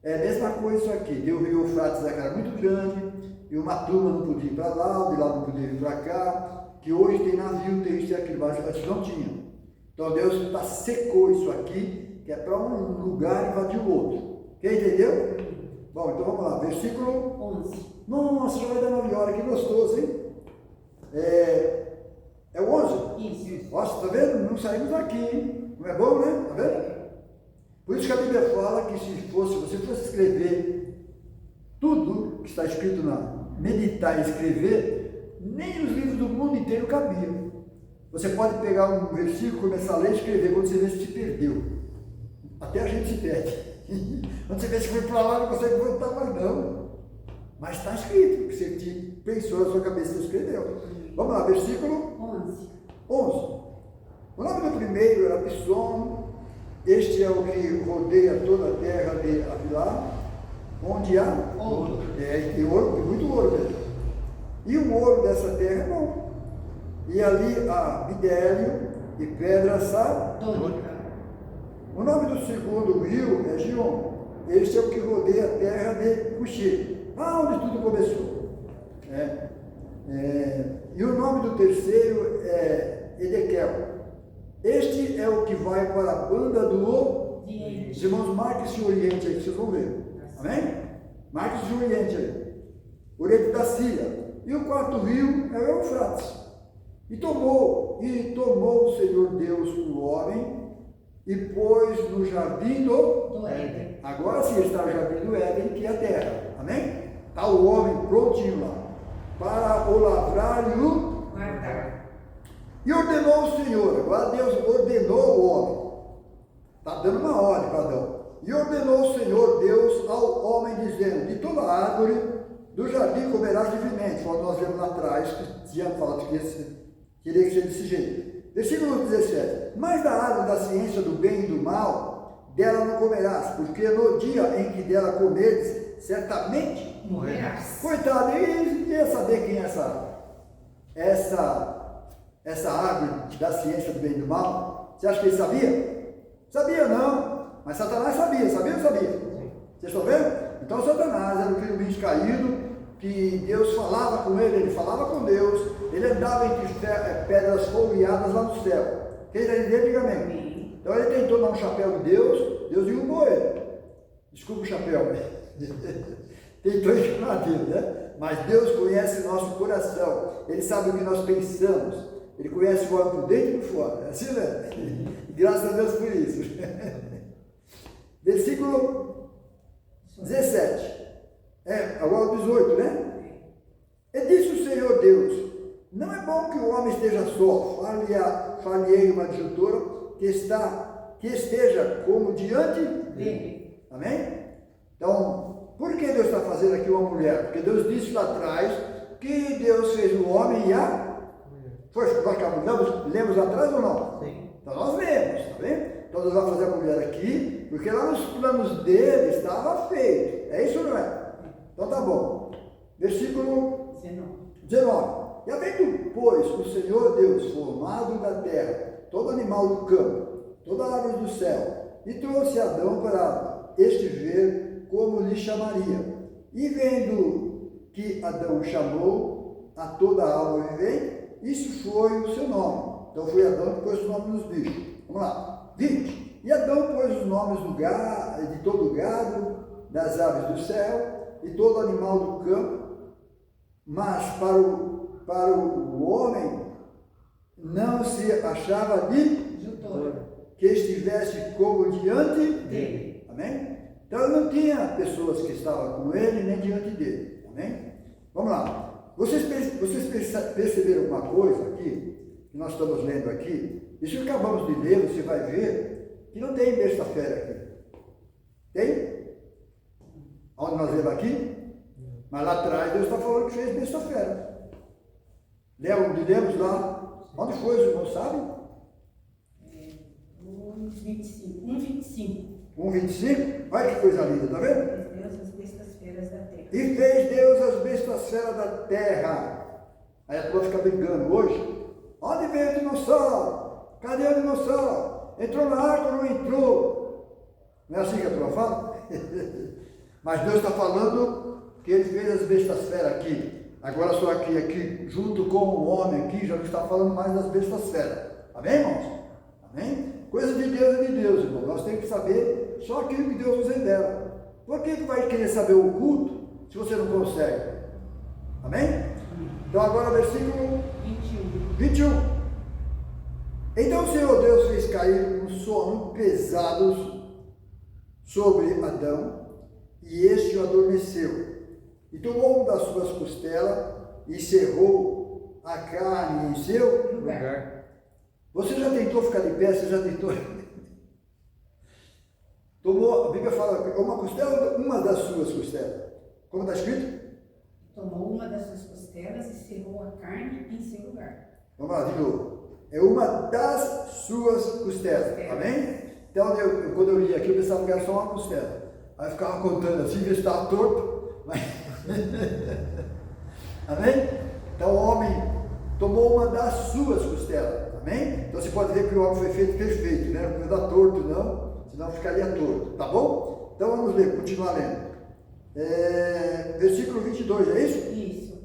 É a mesma coisa isso aqui. Tem o rio Eufrates, que era muito grande, e uma turma não podia ir para lá, de lá não podia ir para cá, que hoje tem navio, tem isso e aquilo, mas antes não tinha. Então Deus secou isso aqui, que é para um lugar invadir o outro. Quem entendeu? Bom, então vamos lá, versículo 11. Nossa, já vai dar 9 horas, que gostoso, hein? É o 11? Isso. Nossa, tá vendo? Não saímos daqui, hein? Não é bom, né? Tá vendo? Por isso que a Bíblia fala que se você fosse escrever tudo que está escrito lá, meditar e escrever, nem os livros do mundo inteiro cabiam. Você pode pegar um versículo, começar a ler e escrever, quando você vê se perdeu. Até a gente se perde. Quando você vê se foi para lá, não consegue voltar mais não. Mas está escrito, que você pensou na sua cabeça e escreveu. Vamos lá, versículo 11. O nome do primeiro era Pisson. Este é o que rodeia toda a terra de Avilá, onde há ouro. Tem ouro, tem muito ouro mesmo. E o ouro dessa terra é bom. E ali há bidélio e pedra sardônica. O nome do segundo rio é Gion. Este é o que rodeia a terra de Cuxi, onde tudo começou. E o nome do terceiro é Edequel. Este é o que vai para a banda do Oriente. Os irmãos, marquem-se o Oriente aí, que vocês vão ver. Amém? Marquem-se o Oriente aí. Oriente da Síria. E o quarto rio é o Eufrates. E tomou o Senhor Deus o homem e pôs no jardim do Éden. Agora sim está o jardim do Éden, que é a terra. Amém? Está o homem prontinho lá para o lavrar e o guardar. E ordenou o Senhor. Agora Deus ordenou o homem. Está dando uma ordem para Adão. E ordenou o Senhor Deus ao homem, dizendo: de toda árvore do jardim comerás livremente. Quando nós vemos lá atrás, que tinha falado que queria ser desse jeito. Versículo 17. Mas da árvore da ciência do bem e do mal, dela não comerás, porque no dia em que dela comeres, certamente morrerás. Coitado, ele ia saber quem é essa árvore da ciência do bem e do mal. Você acha que ele sabia? Sabia não, mas Satanás sabia ou não sabia? Vocês estão vendo? Então Satanás era o filho do bicho caído, que Deus falava com ele falava com Deus, ele andava entre pedras folheadas lá no céu. Quem está entendendo, diga amém. Então ele tentou dar um chapéu de Deus, Deus derrubou ele. Desculpa o chapéu, tentou enganar Deus, né? Mas Deus conhece nosso coração, Ele sabe o que nós pensamos, Ele conhece o homem por dentro e por fora, é assim, né? Graças a Deus por isso. Versículo 17, agora o 18, né? E disse o Senhor Deus: não é bom que o homem esteja só, falhei uma adjutora que esteja como diante dele. Amém? Então, Por que Deus está fazendo aqui uma mulher? Porque Deus disse lá atrás que Deus fez o homem e a... Foi nós lemos lá atrás ou não? Sim. Então nós lemos, tá vendo? Então Deus vai fazer a mulher aqui, porque lá nos planos dele estava feito. É isso ou não é? Então tá bom. Versículo 19. E havendo, pois, o Senhor Deus formado da terra, todo animal do campo, toda árvore do céu, e trouxe Adão para este ver como lhe chamaria. E vendo que Adão chamou a toda a alma vivente, isso foi o seu nome. Então foi Adão que pôs o nome nos bichos. Vamos lá. 20. E Adão pôs os nomes do gado, de todo o gado, das aves do céu e todo animal do campo, mas para o homem não se achava de que estivesse como diante dele. Amém? Então ele não tinha pessoas que estavam com ele nem diante dele. Amém? Vamos lá. Vocês perceberam uma coisa aqui, que nós estamos lendo aqui? Isso que acabamos de ler, você vai ver que não tem besta-feira aqui. Tem? Onde nós lemos aqui? Mas lá atrás Deus está falando que fez besta-feira. Lemos lá. Onde foi, os irmãos sabem? 1:25. 1:25? Olha que coisa linda, tá vendo? Fez Deus as bestas-feiras da terra. E fez Deus as bestas-feras da terra. Aí a turma fica brigando hoje. Onde veio o dinossauro? Cadê o dinossauro? Entrou na arca ou não entrou? Não é assim que a turma fala? Mas Deus está falando que ele fez as bestas-feras aqui. Agora só aqui, junto com o homem aqui, já não está falando mais das bestas-feras. Amém, irmãos? Amém? Coisa de Deus é de Deus, irmão. Nós temos que saber só aquilo que Deus nos revela. Por que vai querer saber o oculto se você não consegue? Amém? Então agora versículo 21. Então o Senhor Deus fez cair um sono pesado sobre Adão, e este o adormeceu. E tomou um das suas costelas e cerrou a carne em seu Lugar. Você já tentou ficar de pé? Você já tentou? Tomou, a Bíblia fala, uma costela ou uma das suas costelas? Como está escrito? Tomou uma das suas costelas e cerrou a carne em seu lugar. Vamos lá, de novo. É uma das suas costelas. Amém? Então, quando eu li aqui, eu pensava que era só uma costela. Aí eu ficava contando assim, ver se estava torto. Mas... Amém? Então, o homem tomou uma das suas costelas. Amém? Então, você pode ver que o homem foi feito perfeito, né? Não foi dar torto, não. Senão ficaria torto. Tá bom? Então, vamos ler, continuar lendo. Versículo 22, é isso? Isso.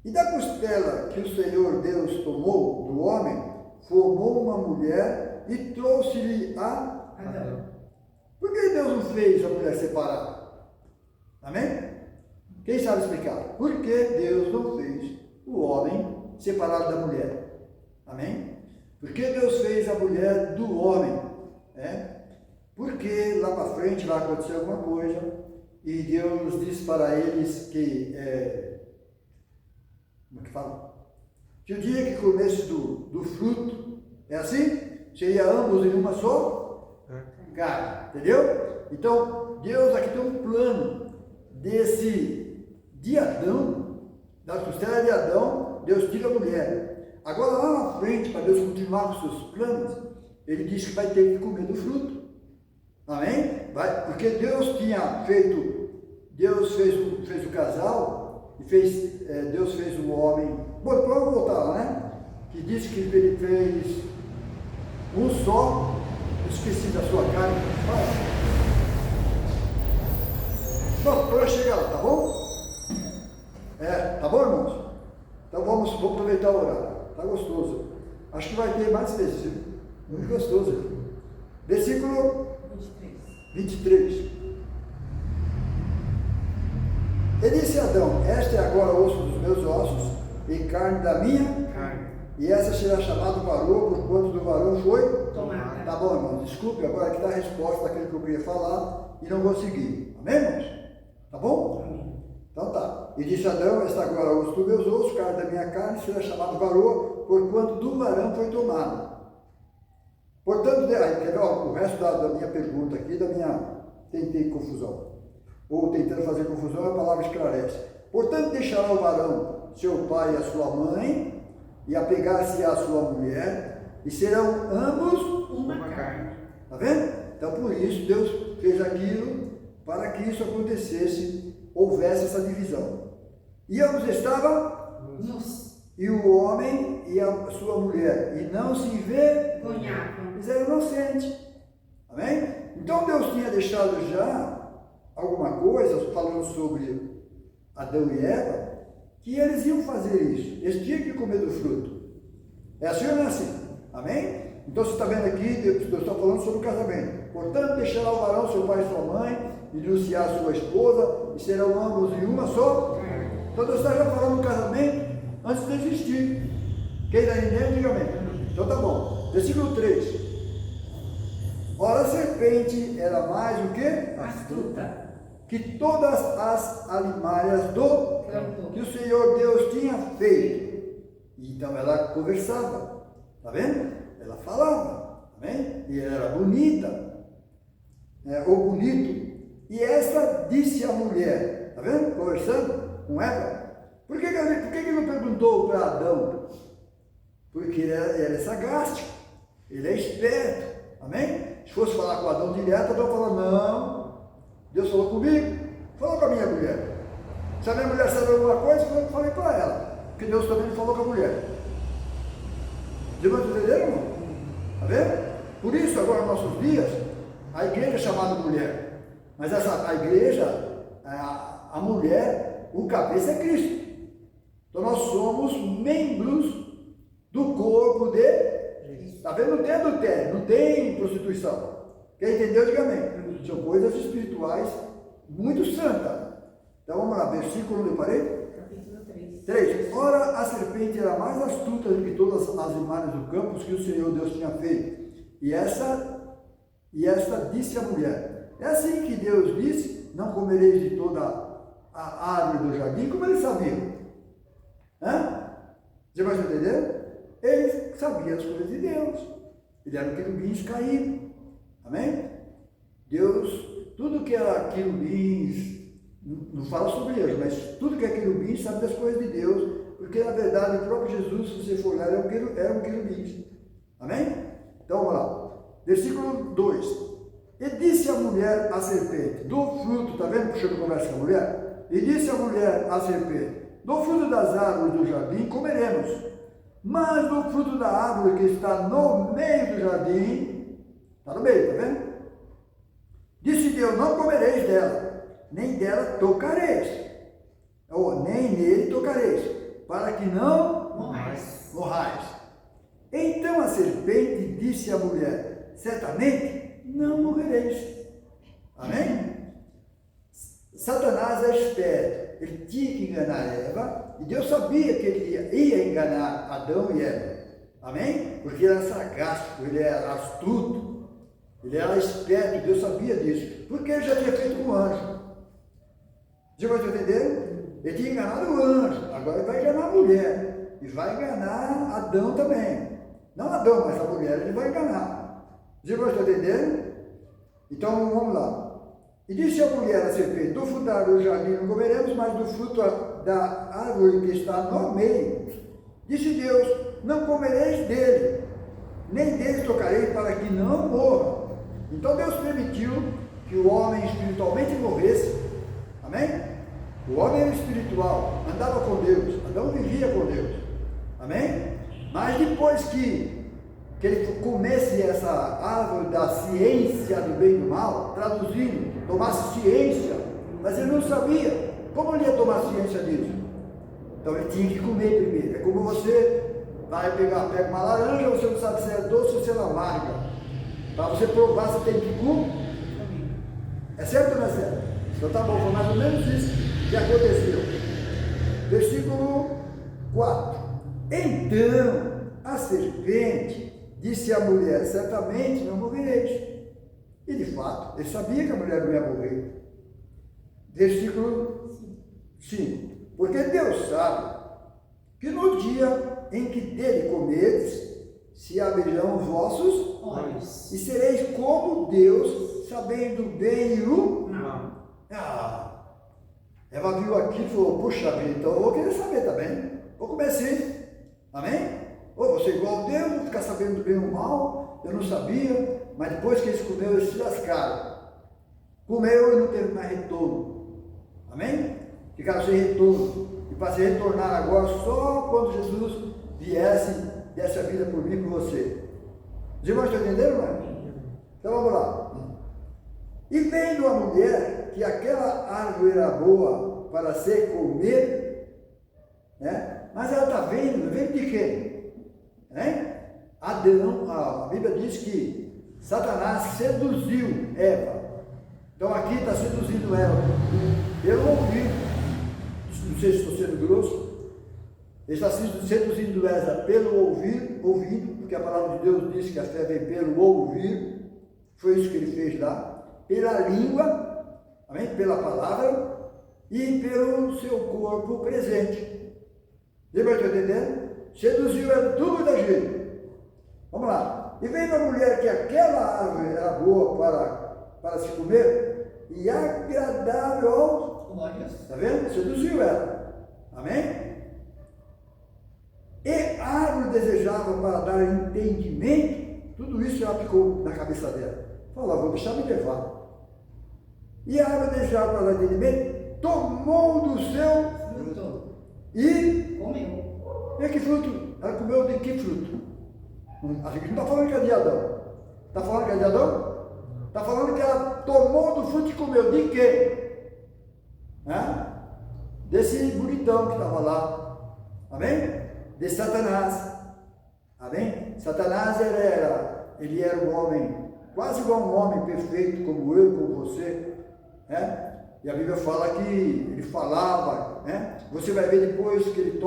E da costela que o Senhor Deus tomou do homem, formou uma mulher e trouxe-lhe a... Adão. Por que Deus não fez a mulher separada? Amém? Quem sabe explicar? Por que Deus não fez o homem separado da mulher? Amém? Por que Deus fez a mulher do homem? Porque lá para frente vai acontecer alguma coisa e Deus disse para eles que... como é que fala? Que o dia que comesse do fruto, é assim? Seria ambos em uma só carne, entendeu? Então, Deus aqui tem um plano de Adão, da costela de Adão, Deus tira a mulher. Agora, lá na frente, para Deus continuar com seus planos, ele diz que vai ter que comer do fruto. Amém? Porque Deus tinha feito, Deus fez o casal, e Deus fez o homem. Bom, então vamos voltar lá, né? Que diz que ele fez um só, esqueci da sua carne. Não, para chegar lá, tá bom? Tá bom, irmãos? Então vamos aproveitar o horário. Tá gostoso. Acho que vai ter mais vezes, viu? Muito gostoso. Versículo 23. E disse a Adão: este é agora osso dos meus ossos e carne da minha Carne. e essa será chamada varão, porquanto do varão foi Tomada. Tá bom, irmãos, desculpe, agora aqui está a resposta daquilo que eu queria falar e não consegui. Amém, irmãos? Tá bom? Amém. Então tá. E disse Adão: esta agora osso dos meus ossos, carne da minha carne, será chamado varão, porquanto do varão foi tomado. Portanto, o resto da minha pergunta aqui, tentei confusão. ou tentando fazer confusão, a palavra esclarece. Portanto, deixará o varão seu pai e a sua mãe, e apegar-se à sua mulher, e serão ambos Uma carne. Está vendo? Então, por isso, Deus fez aquilo para que isso acontecesse, houvesse essa divisão. E ambos estavam, e o homem e a sua mulher, e não se Envergonhavam. eles eram inocentes. Amém? Então, Deus tinha deixado já alguma coisa, falando sobre Adão e Eva, que eles iam fazer isso. Eles tinham que comer do fruto. É assim ou não é assim? Amém? Então você está vendo aqui, Deus está falando sobre o casamento. Portanto, deixará o varão seu pai e sua mãe, e denunciar sua esposa, e serão ambos em uma só. Então Deus está já falando do casamento antes de existir. Quem está entendendo, diga amém. Então tá bom. Versículo 3. Ora, a serpente era mais o que? Astuta. Que todas as alimárias do Campo. que o Senhor Deus tinha feito. Então ela conversava. Está vendo? Ela falava. Amém? E ela era bonita. Ou bonito. E esta disse à mulher. Está vendo? Conversando com ela. Por que ele não perguntou para Adão? Porque ele é sagaz. Ele é esperto. Amém? Se fosse falar com Adão direto, Adão falou, não, Deus falou comigo, falou com a minha mulher. Se a minha mulher sabe alguma coisa, eu falei para ela, porque Deus também falou com a mulher. Vocês vão entender, irmão? Está vendo? Por isso, agora, nos nossos dias, a igreja é chamada mulher, mas a igreja, a mulher, o cabeça é Cristo. Então nós somos membros do corpo de... Está vendo? Não tem adultério, não tem prostituição. Quem entendeu, diga amém. São coisas espirituais muito santas. Então vamos lá, versículo onde eu parei? Capítulo 3. 3. Ora, a serpente era mais astuta do que todas as imagens do campo que o Senhor Deus tinha feito. E esta disse à mulher. É assim que Deus disse, não comereis de toda a árvore do jardim, como eles sabiam. Você vai entender? Eles sabiam as coisas de Deus. Eles eram querubins caídos. Amém? Deus, tudo que era querubins, não fala sobre eles, mas tudo que é querubins sabe das coisas de Deus, porque na verdade o próprio Jesus, se você for olhar, eram querubins. Amém? Então vamos lá. Versículo 2. E disse a mulher à serpente, do fruto, está vendo? Puxando conversa com a mulher. E disse a mulher à serpente, do fruto das árvores do jardim comeremos. Mas do fruto da árvore que está no meio do jardim, está no meio, está vendo? Disse Deus, não comereis dela, nem dela tocareis, ou nem nele tocareis, para que não morrais. Então a serpente disse à mulher, certamente não morrereis. Amém? Satanás é esperto. Ele tinha que enganar Eva, e Deus sabia que ele ia enganar Adão e Eva. Amém? Porque ele era sagaz, ele era astuto, ele era esperto, Deus sabia disso, porque ele já tinha feito com o anjo. Você vai entender? Ele tinha enganado o anjo, agora ele vai enganar a mulher, e vai enganar Adão também. Não Adão, mas a mulher ele vai enganar. Você vai entender? Então vamos lá. E disse a mulher à serpente, do fruto da árvore do jardim não comeremos, mas do fruto da árvore que está no meio. Disse Deus, não comereis dele, nem dele tocareis, para que não morra. Então Deus permitiu que o homem espiritualmente morresse. Amém? O homem era espiritual, andava com Deus, Adão vivia com Deus. Amém? Mas depois que ele comesse essa árvore da ciência do bem e do mal, traduzindo, tomasse ciência, mas ele não sabia como ele ia tomar ciência disso. Então ele tinha que comer primeiro. É como você pega uma laranja, você não sabe se é doce ou se é amarga. Para você provar, você tem que comer. É certo ou não é certo? Então tá bom, foi mais ou menos isso que aconteceu. Versículo 4. Então a serpente disse à mulher, certamente não morrereis. E de fato, ele sabia que a mulher não ia morrer. Versículo 5. Porque Deus sabe que no dia em que dele comerdes, se abrirão os vossos olhos, e sereis como Deus, sabendo o bem e o mal. Eva viu aqui e falou, puxa vida, então eu vou querer saber também. Vou comer sim. Amém? Ou você igual a Deus, vou ficar sabendo do bem ou mal, eu não sabia, mas depois que eles comeram, eles se lascaram. Comeu e não teve mais retorno. Amém? Ficaram sem retorno. E para se retornar agora só quando Jesus viesse, desse a vida por mim e por você. Os irmãos estão entendendo, mãe? Então vamos lá. E vendo a mulher que aquela árvore era boa para se comer, né? Mas ela está vendo de quê? Né? Adão, a Bíblia diz que Satanás seduziu Eva. Então aqui está seduzindo ela pelo ouvido. Não sei se estou sendo grosso. Ele está seduzindo ela pelo ouvido, porque a palavra de Deus diz que a fé vem pelo ouvir. Foi isso que ele fez lá. Pela língua, amém? Pela palavra e pelo seu corpo presente. Lembra que eu estou entendendo? Seduziu ela de tudo da jeito. Vamos lá. E vendo a mulher que aquela árvore era boa para se comer e agradável aos olhos. Está vendo? Seduziu ela. Amém? E a árvore desejava para dar entendimento. Tudo isso ela ficou na cabeça dela. Falou, vou deixar me levar. E a árvore desejava para dar entendimento, tomou do seu fruto e comeu. E que fruto? Ela comeu de que fruto? A gente não está falando que é de Adão. Está falando que é de Adão? Está falando que ela tomou do fruto e comeu. De quê? Desse bonitão que estava lá. Amém? De Satanás. Amém? Satanás ele era um homem, quase igual um homem perfeito, como eu, como você. E a Bíblia fala que ele falava. Você vai ver depois que ele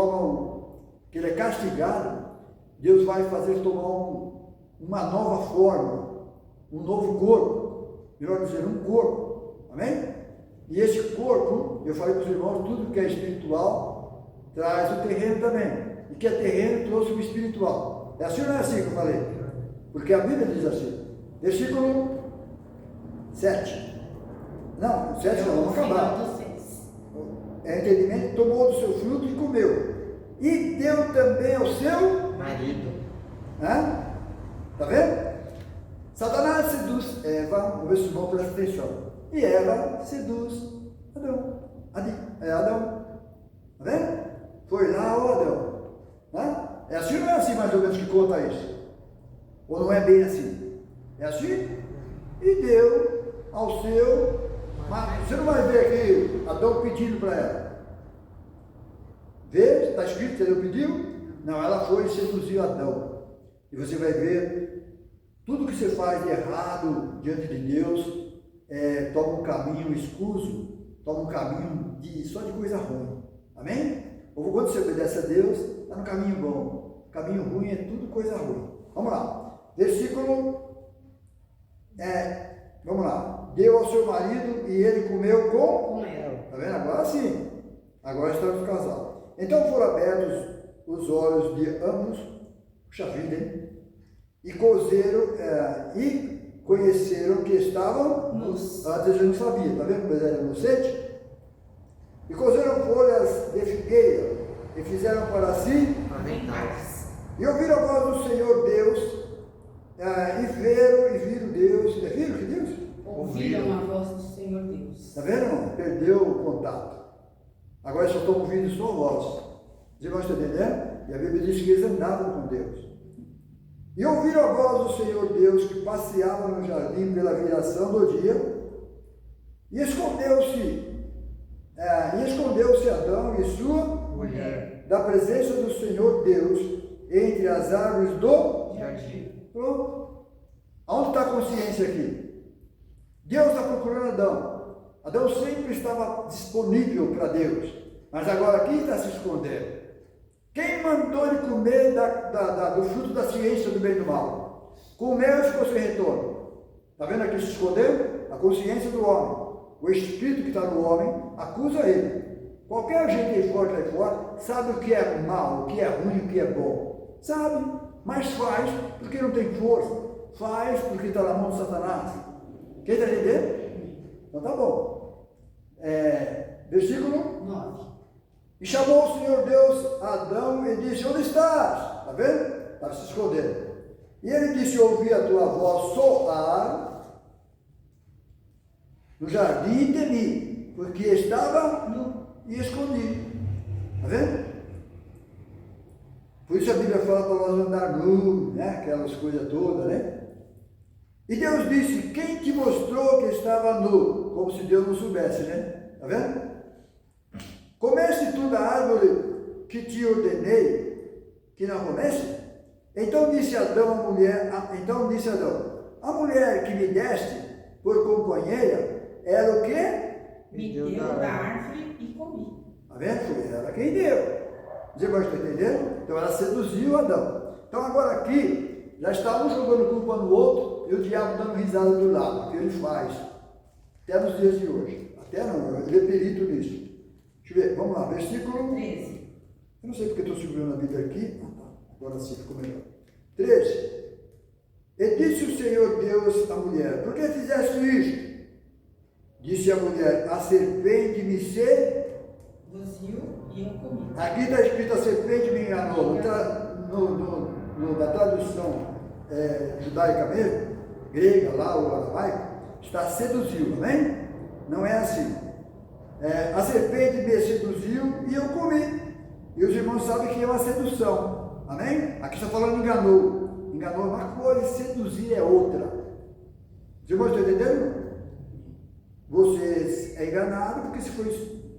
que ele é castigado. Deus vai fazer ele tomar uma nova forma, um novo corpo, melhor dizer, um corpo. Amém? E esse corpo, eu falei para os irmãos, tudo que é espiritual traz o terreno também. E que é terreno trouxe o espiritual. É assim ou não é assim que eu falei? Porque a Bíblia diz assim, versículo 7. Não, 7 não, vamos acabar. Entendimento, tomou do seu fruto e comeu. E deu também ao seu marido. Está vendo? Satanás seduz Eva, vamos ver se o irmão presta atenção. E Eva seduz Adão. Adão. Está vendo? Foi lá o Adão. É assim ou não é assim mais ou menos que conta isso? Ou não é bem assim? É assim? E deu ao seu. Mas você não vai ver aqui Adão pedindo para ela. Vê, está escrito que ele pediu? Não, ela foi e seduziu Adão. E você vai ver, tudo que você faz de errado diante de Deus, toma um caminho escuso, toma um caminho só de coisa ruim. Amém? Ou quando você obedece a Deus, está no caminho bom. O caminho ruim é tudo coisa ruim. Vamos lá. Versículo. Vamos lá. Deu ao seu marido e ele comeu com ela. Está vendo? Agora sim. Agora estamos casados. Então foram abertos os olhos de ambos, puxa vida, hein? E conheceram que estavam nus. Antes a gente não sabia, está vendo como eles eram inocentes? E cozeram folhas de figueira e fizeram para si aventais. E ouviram a voz do Senhor Deus, e viram Deus. Viram que Deus? Ouviram a voz do Senhor Deus. Está vendo, irmão? Perdeu o contato. Agora só estão ouvindo sua voz. Os irmãos estão entendendo? E a Bíblia diz que eles andavam com Deus. E ouviram a voz do Senhor Deus que passeava no jardim pela viração do dia. E escondeu-se Adão e sua mulher da presença do Senhor Deus entre as árvores do jardim. Pronto. Aonde está a consciência aqui? Deus está procurando Adão. Adão sempre estava disponível para Deus, mas agora quem está se escondendo? Quem mandou ele comer do fruto da ciência do bem e do mal? Comeu e ficou sem retorno. Está vendo aqui se escondeu? A consciência do homem. O espírito que está no homem acusa ele. Qualquer gente aí fora sabe o que é mal, o que é ruim, o que é bom. Sabe, mas faz porque não tem força. Faz porque está na mão de Satanás. Quem está entendendo? Então tá bom. versículo 9. E chamou o Senhor Deus a Adão e disse: onde estás? Está vendo? Estava se escondendo. E ele disse: ouvi a tua voz soar no jardim e temi, porque estava nu e escondido. Está vendo? Por isso a Bíblia fala para nós andar nu, né? Aquelas coisas todas, né? E Deus disse: quem te mostrou que estava nu? Como se Deus não soubesse, né? Está vendo? Comece tu da árvore que te ordenei que não comece? Então disse Adão a mulher, a mulher que me deste por companheira era o quê? Me deu da árvore e comi. Está vendo? Foi ela quem deu. Os irmãos estão entendendo? Então ela seduziu Adão. Então agora aqui, já está um jogando culpa no outro e o diabo dando risada do lado, que ele faz. Até nos dias de hoje. Até não, ele é perito nisso. Deixa eu ver, vamos lá, versículo 13. Eu não sei porque estou segurando a Bíblia aqui. Agora sim, ficou melhor. 13. E disse o Senhor Deus à mulher: por que fizeste isto? Disse a mulher: a serpente me Seduziu e eu comi. Aqui está escrito: a serpente me enganou. Na tradução judaica mesmo, grega lá, ou aramaico, está seduziu, amém? Não é assim. A serpente me seduziu e eu comi. E os irmãos sabem que é uma sedução, amém? Aqui está falando enganou. Enganou é uma coisa, seduzir é outra. Os irmãos estão entendendo? Você é enganado porque se foi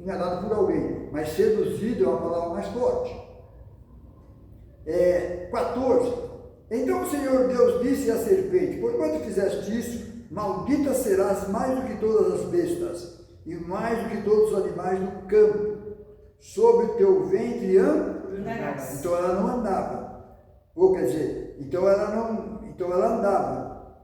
enganado por alguém, mas seduzido é uma palavra mais forte. 14. Então o Senhor Deus disse à serpente: porquanto fizeste isso, maldita serás mais do que todas as bestas, e mais do que todos os animais do campo. Sobre o teu ventre andarás. Então ela não andava. Ou quer dizer, então ela andava.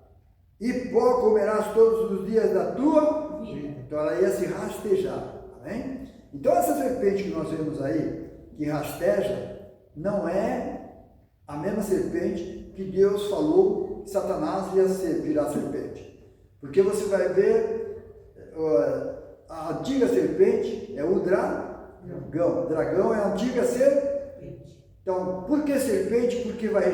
E pó comerás todos os dias da tua vida. Então ela ia se rastejar. Amém? Então essa serpente que nós vemos aí, que rasteja, não é a mesma serpente que Deus falou que Satanás ia virar serpente. Porque você vai ver, a antiga serpente é o dragão. Dragão é a antiga serpente. Então, por que serpente? Porque vai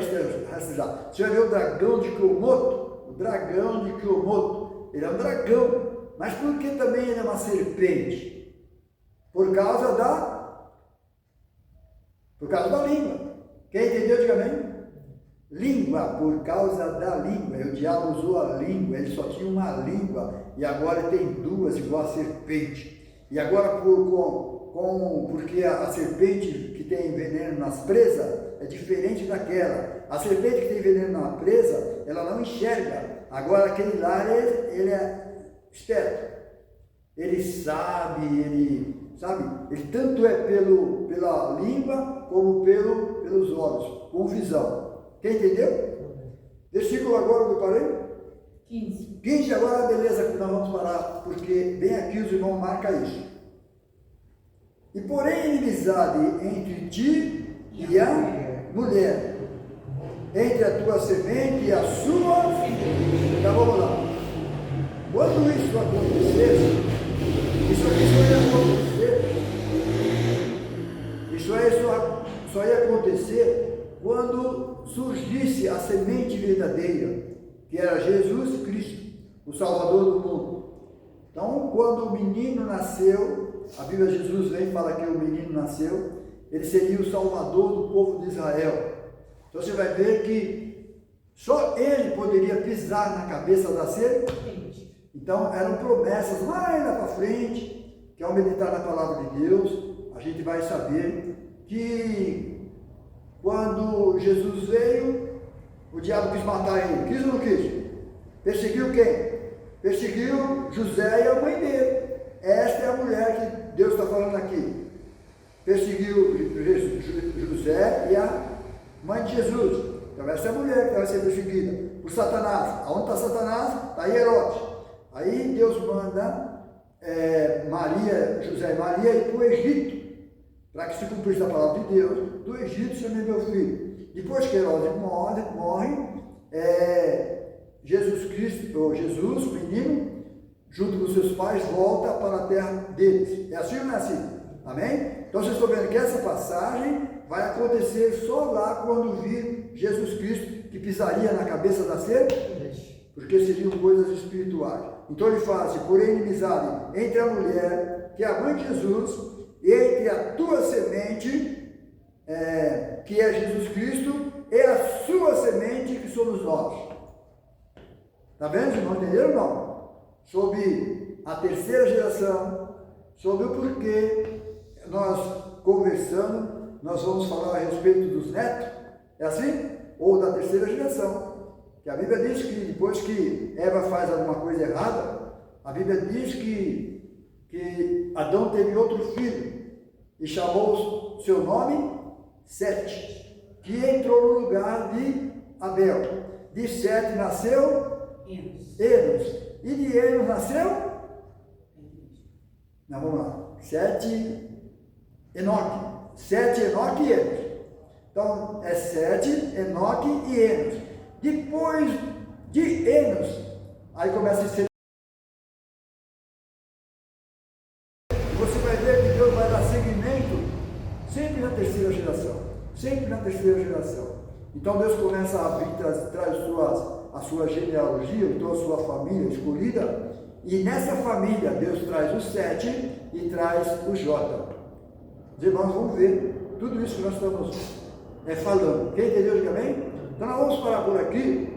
rastejar. Você vai ver o dragão de Komodo. O dragão de Komodo. Ele é um dragão. Mas por que também ele é uma serpente? Por causa da língua. Quem entendeu, diga amém? Língua, por causa da língua. E o diabo usou a língua. Ele só tinha uma língua. E agora ele tem duas, igual a serpente. E agora porque a serpente que tem veneno nas presas é diferente daquela. A serpente que tem veneno na presa, ela não enxerga. Agora aquele lá, ele é esperto. Ele sabe, ele tanto é pela língua como pelos olhos, com visão. Quem entendeu? Versículo agora que eu parei? 15 agora, beleza, nós vamos parar, porque bem aqui os irmãos marcam isso. E porém inimizade entre ti e a mulher, entre a tua semente e a sua semente. Então vamos lá. Quando isso acontecesse, isso só ia acontecer quando surgisse a semente verdadeira, que era Jesus Cristo, o Salvador do mundo. Então, quando o menino nasceu, a Bíblia de Jesus vem e fala que o menino nasceu, ele seria o Salvador do povo de Israel. Então você vai ver que só ele poderia pisar na cabeça da serpente. Então eram promessas mais lá para frente, que ao meditar na palavra de Deus, a gente vai saber que quando Jesus veio, o diabo quis matar ele. Quis ou não quis? Perseguiu quem? Perseguiu José e a mãe dele. Esta é a mulher que Deus está falando aqui. Perseguiu José e a mãe de Jesus. Então essa é a mulher que vai ser perseguida por Satanás. Aonde está Satanás? Está aí Herodes. Aí Deus manda José e Maria ir para o Egito, para que se cumprisse a palavra de Deus. Do Egito chamei meu filho. Depois que Herodes morre, Jesus, o menino, junto com seus pais, volta para a terra deles. É assim ou não é assim? Amém? Então vocês estão vendo que essa passagem vai acontecer só lá quando vir Jesus Cristo, que pisaria na cabeça da serpente, porque seriam coisas espirituais. Então ele fala assim: porém inimizade entre a mulher, que é a mãe de Jesus, e entre a tua semente, que é Jesus Cristo, e a sua semente, que somos nós. Está vendo, irmão? Entenderam ou não? Sobre a terceira geração, sobre o porquê nós conversando, nós vamos falar a respeito dos netos, é assim? Ou da terceira geração, que a Bíblia diz que depois que Eva faz alguma coisa errada, a Bíblia diz que Adão teve outro filho, e chamou seu nome Sete, que entrou no lugar de Abel. De Sete nasceu Enos, e de Enos nasceu? Não, vamos lá. Sete, Enoque. Sete, Enoque e Enos. Então, é Sete, Enoque e Enos. Depois de Enos, aí começa a ser. Você vai ver que Deus vai dar seguimento sempre na terceira geração. Sempre na terceira geração. Então, Deus começa a abrir, traz a sua genealogia, então a sua família escolhida. E nessa família, Deus traz o Sete e traz o J. Os irmãos vão ver tudo isso que nós estamos falando. Quem entendeu, diga amém? Então nós vamos parar por aqui,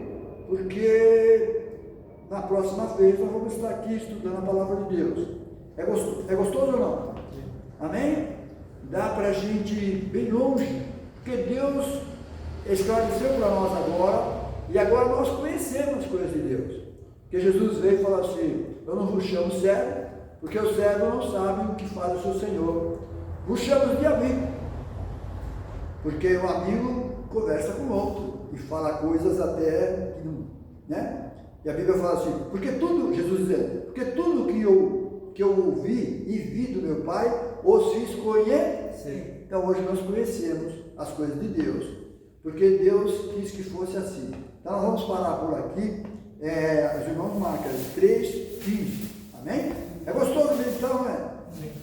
porque na próxima vez nós vamos estar aqui estudando a palavra de Deus. É gostoso ou não? Amém? Dá para a gente ir bem longe, porque Deus esclareceu para nós agora, e agora nós conhecemos as coisas de Deus. Porque Jesus veio e falou assim: eu não vos chamo servo, porque o servo não sabe o que faz o seu Senhor. Vos chamo de amigo, porque o amigo conversa com o outro e fala coisas até que não, né? E a Bíblia fala assim: porque tudo, Jesus dizendo, porque tudo que eu ouvi e vi do meu Pai, os fiz conhecer. Então hoje nós conhecemos as coisas de Deus, porque Deus quis que fosse assim. Então nós vamos parar por aqui. Os irmãos marcam 3:15. Amém? É gostoso meditar, não é?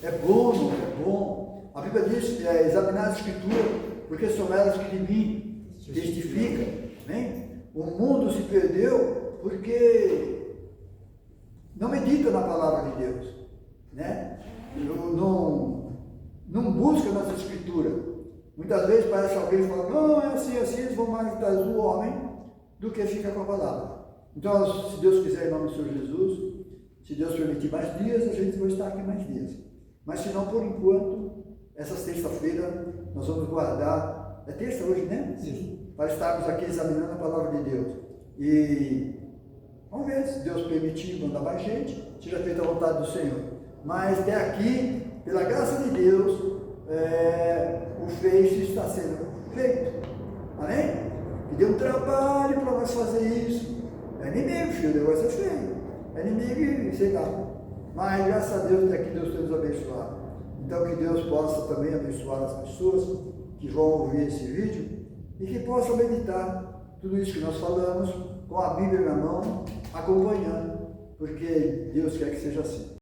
É bom, não é bom. A Bíblia diz: examinar a Escritura, porque são elas que de mim testificam. Amém? O mundo se perdeu porque não medita na palavra de Deus, né? Não busca nas Escrituras. Muitas vezes parece alguém fala: não, é assim, eles vão mais atrás do homem do que fica com a palavra. Então, se Deus quiser, em nome do Senhor Jesus, se Deus permitir mais dias, a gente vai estar aqui mais dias. Mas se não, por enquanto, essa sexta-feira, nós vamos guardar, é terça hoje, né? Sim. Para estarmos aqui examinando a palavra de Deus. E vamos ver, se Deus permitir, mandar mais gente, seja feita a vontade do Senhor. Mas até aqui, pela graça de Deus, o feixe está sendo feito. Amém? E deu um trabalho para nós fazer isso. É inimigo, filho, o negócio é feio. É inimigo e sei lá. Mas graças a Deus, até aqui Deus tem nos abençoado. Então que Deus possa também abençoar as pessoas que vão ouvir esse vídeo e que possam meditar tudo isso que nós falamos com a Bíblia na mão, acompanhando, porque Deus quer que seja assim.